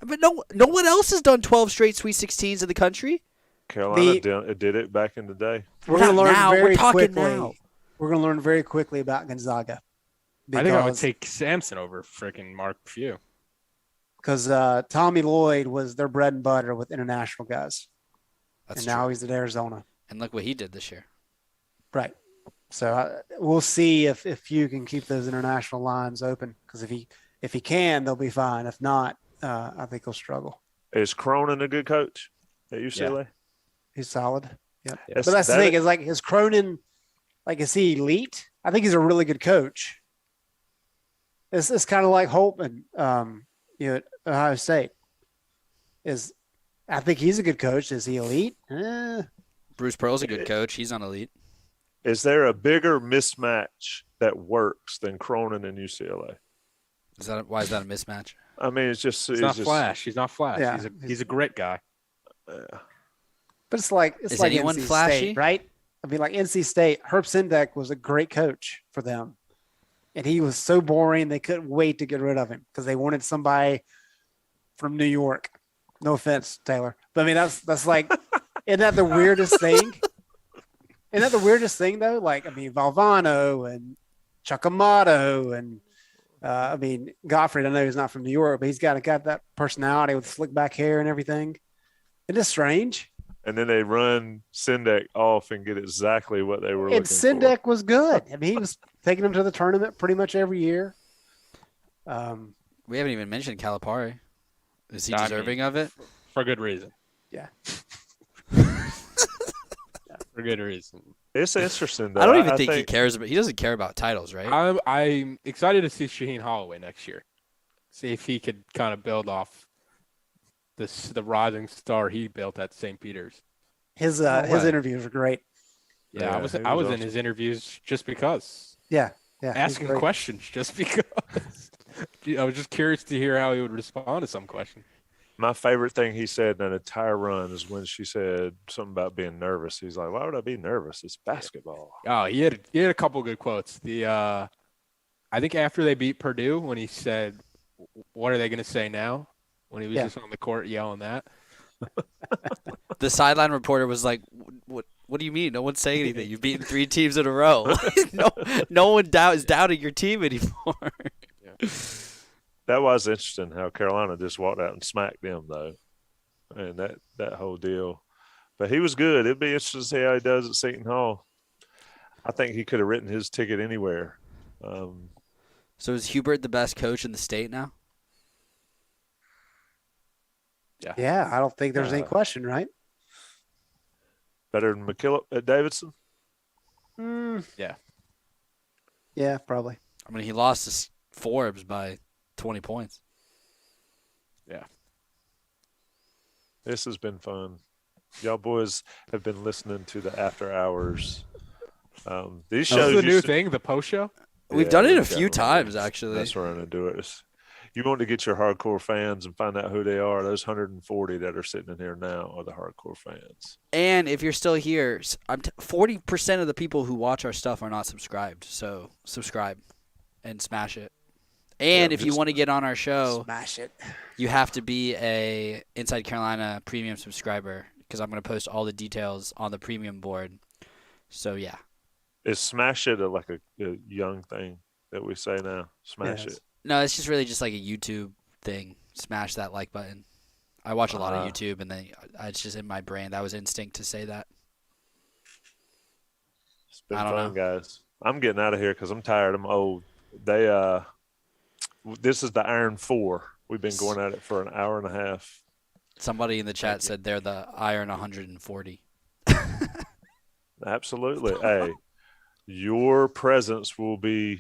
[SPEAKER 3] But no one else has done 12 straight Sweet 16s in the country.
[SPEAKER 1] Carolina did it back in the day.
[SPEAKER 2] We're going to
[SPEAKER 3] Not
[SPEAKER 2] learn
[SPEAKER 3] now. We're
[SPEAKER 2] very
[SPEAKER 3] talking
[SPEAKER 2] quickly.
[SPEAKER 3] now.
[SPEAKER 2] We're going to learn very quickly about Gonzaga.
[SPEAKER 4] I think I would take Samson over freaking Mark Few.
[SPEAKER 2] Because Tommy Lloyd was their bread and butter with international guys.
[SPEAKER 3] That's
[SPEAKER 2] and
[SPEAKER 3] true.
[SPEAKER 2] now he's at Arizona.
[SPEAKER 3] And look what he did this year.
[SPEAKER 2] Right. So we'll see if you can keep those international lines open. Because if he can, they'll be fine. If not, I think he'll struggle.
[SPEAKER 1] Is Cronin a good coach at UCLA?
[SPEAKER 2] He's solid. Yep.
[SPEAKER 1] Yes,
[SPEAKER 2] But that's the
[SPEAKER 1] that-
[SPEAKER 2] thing is like is Cronin, like is he elite? I think he's a really good coach. It's kind of like Holtman, at Ohio State. I think he's a good coach. Is he elite?
[SPEAKER 3] Bruce Pearl's a good coach. He's on elite.
[SPEAKER 1] Is there a bigger mismatch that works than Cronin and UCLA?
[SPEAKER 3] Why is that a mismatch?
[SPEAKER 1] I mean, it's just
[SPEAKER 4] He's not Flash. He's not Flash.
[SPEAKER 2] Yeah.
[SPEAKER 4] He's a great guy.
[SPEAKER 2] But it's like
[SPEAKER 3] Is
[SPEAKER 2] like
[SPEAKER 3] anyone
[SPEAKER 2] NC
[SPEAKER 3] flashy?
[SPEAKER 2] State, right? I mean, like NC State, Herb Sendek was a great coach for them, and he was so boring they couldn't wait to get rid of him because they wanted somebody from New York. No offense, Taylor, but I mean that's like, isn't that the weirdest thing? Isn't that the weirdest thing though? Like, I mean, Valvano and Chuck Amato and I mean Gottfried. I know he's not from New York, but he's got that personality with slick back hair and everything. Isn't it strange?
[SPEAKER 1] and then they run Sendek off and get exactly what they were
[SPEAKER 2] And
[SPEAKER 1] looking
[SPEAKER 2] Sendek was good. I mean, he was taking them to the tournament pretty much every year.
[SPEAKER 3] We haven't even mentioned Calipari. Is he
[SPEAKER 4] I mean,
[SPEAKER 3] deserving of it?
[SPEAKER 4] For good reason.
[SPEAKER 2] Yeah.
[SPEAKER 4] For good reason.
[SPEAKER 1] for. It's interesting, though.
[SPEAKER 3] I don't even think he cares about. He doesn't care about titles, right?
[SPEAKER 4] I'm excited to see Shaheen Holloway next year. See if he could kind of build off the rising star he built at St. Peter's.
[SPEAKER 2] His
[SPEAKER 3] way.
[SPEAKER 2] interviews were great.
[SPEAKER 4] Yeah,
[SPEAKER 1] Yeah,
[SPEAKER 4] I was
[SPEAKER 1] he
[SPEAKER 4] in
[SPEAKER 1] was
[SPEAKER 4] his interviews just because.
[SPEAKER 2] Yeah. Yeah. he's
[SPEAKER 4] Asking
[SPEAKER 2] great.
[SPEAKER 4] questions just because. I was just curious to hear how he would respond to some question.
[SPEAKER 1] My favorite thing he said in an entire run is when she said something about being nervous. He's like, "Why would I be nervous? It's basketball."
[SPEAKER 4] Oh, he had a couple good quotes. I think after they beat Purdue, when he said, "What are they going to say now?" When he was just on the court yelling that.
[SPEAKER 3] The sideline reporter was like, "What? What do you mean? No one's saying anything. You've beaten 3 teams in a row. no one is doubting your team anymore."
[SPEAKER 1] That was interesting how Carolina just walked out and smacked them, though, and that whole deal. But he was good. It'd be interesting to see how he does at Seton Hall. I think he could have written his ticket anywhere.
[SPEAKER 3] So is Hubert the best coach in the state now?
[SPEAKER 2] Yeah, I don't think there's any question, right?
[SPEAKER 1] Better than McKillop at Davidson.
[SPEAKER 4] Yeah.
[SPEAKER 2] Yeah, probably.
[SPEAKER 3] I mean, he lost to Forbes by 20 points.
[SPEAKER 4] Yeah.
[SPEAKER 1] This has been fun. Y'all boys have been listening to the after hours. These
[SPEAKER 4] This
[SPEAKER 1] shows
[SPEAKER 4] is the new
[SPEAKER 1] used to-
[SPEAKER 4] thing, the post show.
[SPEAKER 3] We've
[SPEAKER 1] Yeah,
[SPEAKER 3] done it a
[SPEAKER 1] we've
[SPEAKER 3] few
[SPEAKER 1] got-
[SPEAKER 3] times, actually.
[SPEAKER 1] That's where I'm going to do it. You want to get your hardcore fans and find out who they are. Those 140 that are sitting in here now are the hardcore fans.
[SPEAKER 3] And if you're still here, 40% of the people who watch our stuff are not subscribed. So subscribe and smash it. And
[SPEAKER 1] Yeah,
[SPEAKER 3] if you
[SPEAKER 1] just-
[SPEAKER 3] want to get on our show,
[SPEAKER 2] Smash it.
[SPEAKER 3] you have to be a Inside Carolina premium subscriber because I'm going to post all the details on the premium board. So yeah,
[SPEAKER 1] Is smash it like a young thing that we say now? Smash
[SPEAKER 2] Yes.
[SPEAKER 1] it.
[SPEAKER 3] no, it's just really just like a YouTube thing. Smash that like button. I watch a lot of YouTube, and then it's just in my brain. That was instinct to say that.
[SPEAKER 1] It's been
[SPEAKER 3] I don't
[SPEAKER 1] fun,
[SPEAKER 3] know.
[SPEAKER 1] guys. I'm getting out of here because I'm tired. I'm old. This is the Iron 4. We've been going at it for an hour and a half.
[SPEAKER 3] Somebody in the chat
[SPEAKER 1] Thank you.
[SPEAKER 3] said they're the Iron 140.
[SPEAKER 1] Absolutely. Hey, your presence will be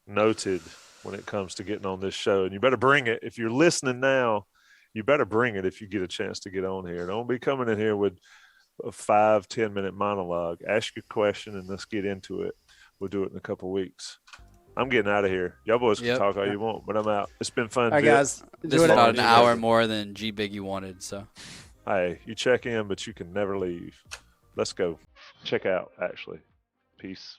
[SPEAKER 1] noted when it comes to getting on this show, and you better bring it. If you're listening now, you better bring it if you get a chance to get on here. Don't be coming in here with a 5-10 minute monologue. Ask your question and let's get into it. We'll do it in a couple weeks. I'm getting out of here. Y'all boys can
[SPEAKER 3] Yep.
[SPEAKER 1] talk all you want, but I'm out. It's been fun.
[SPEAKER 2] All right,
[SPEAKER 1] Vic.
[SPEAKER 2] guys.
[SPEAKER 3] This
[SPEAKER 2] Enjoy
[SPEAKER 3] is
[SPEAKER 2] it.
[SPEAKER 3] about an
[SPEAKER 1] Long
[SPEAKER 3] hour
[SPEAKER 1] season.
[SPEAKER 3] more than G Big you wanted. So
[SPEAKER 1] Hey, you check in, but you can never leave. Let's go. Check out, actually. Peace.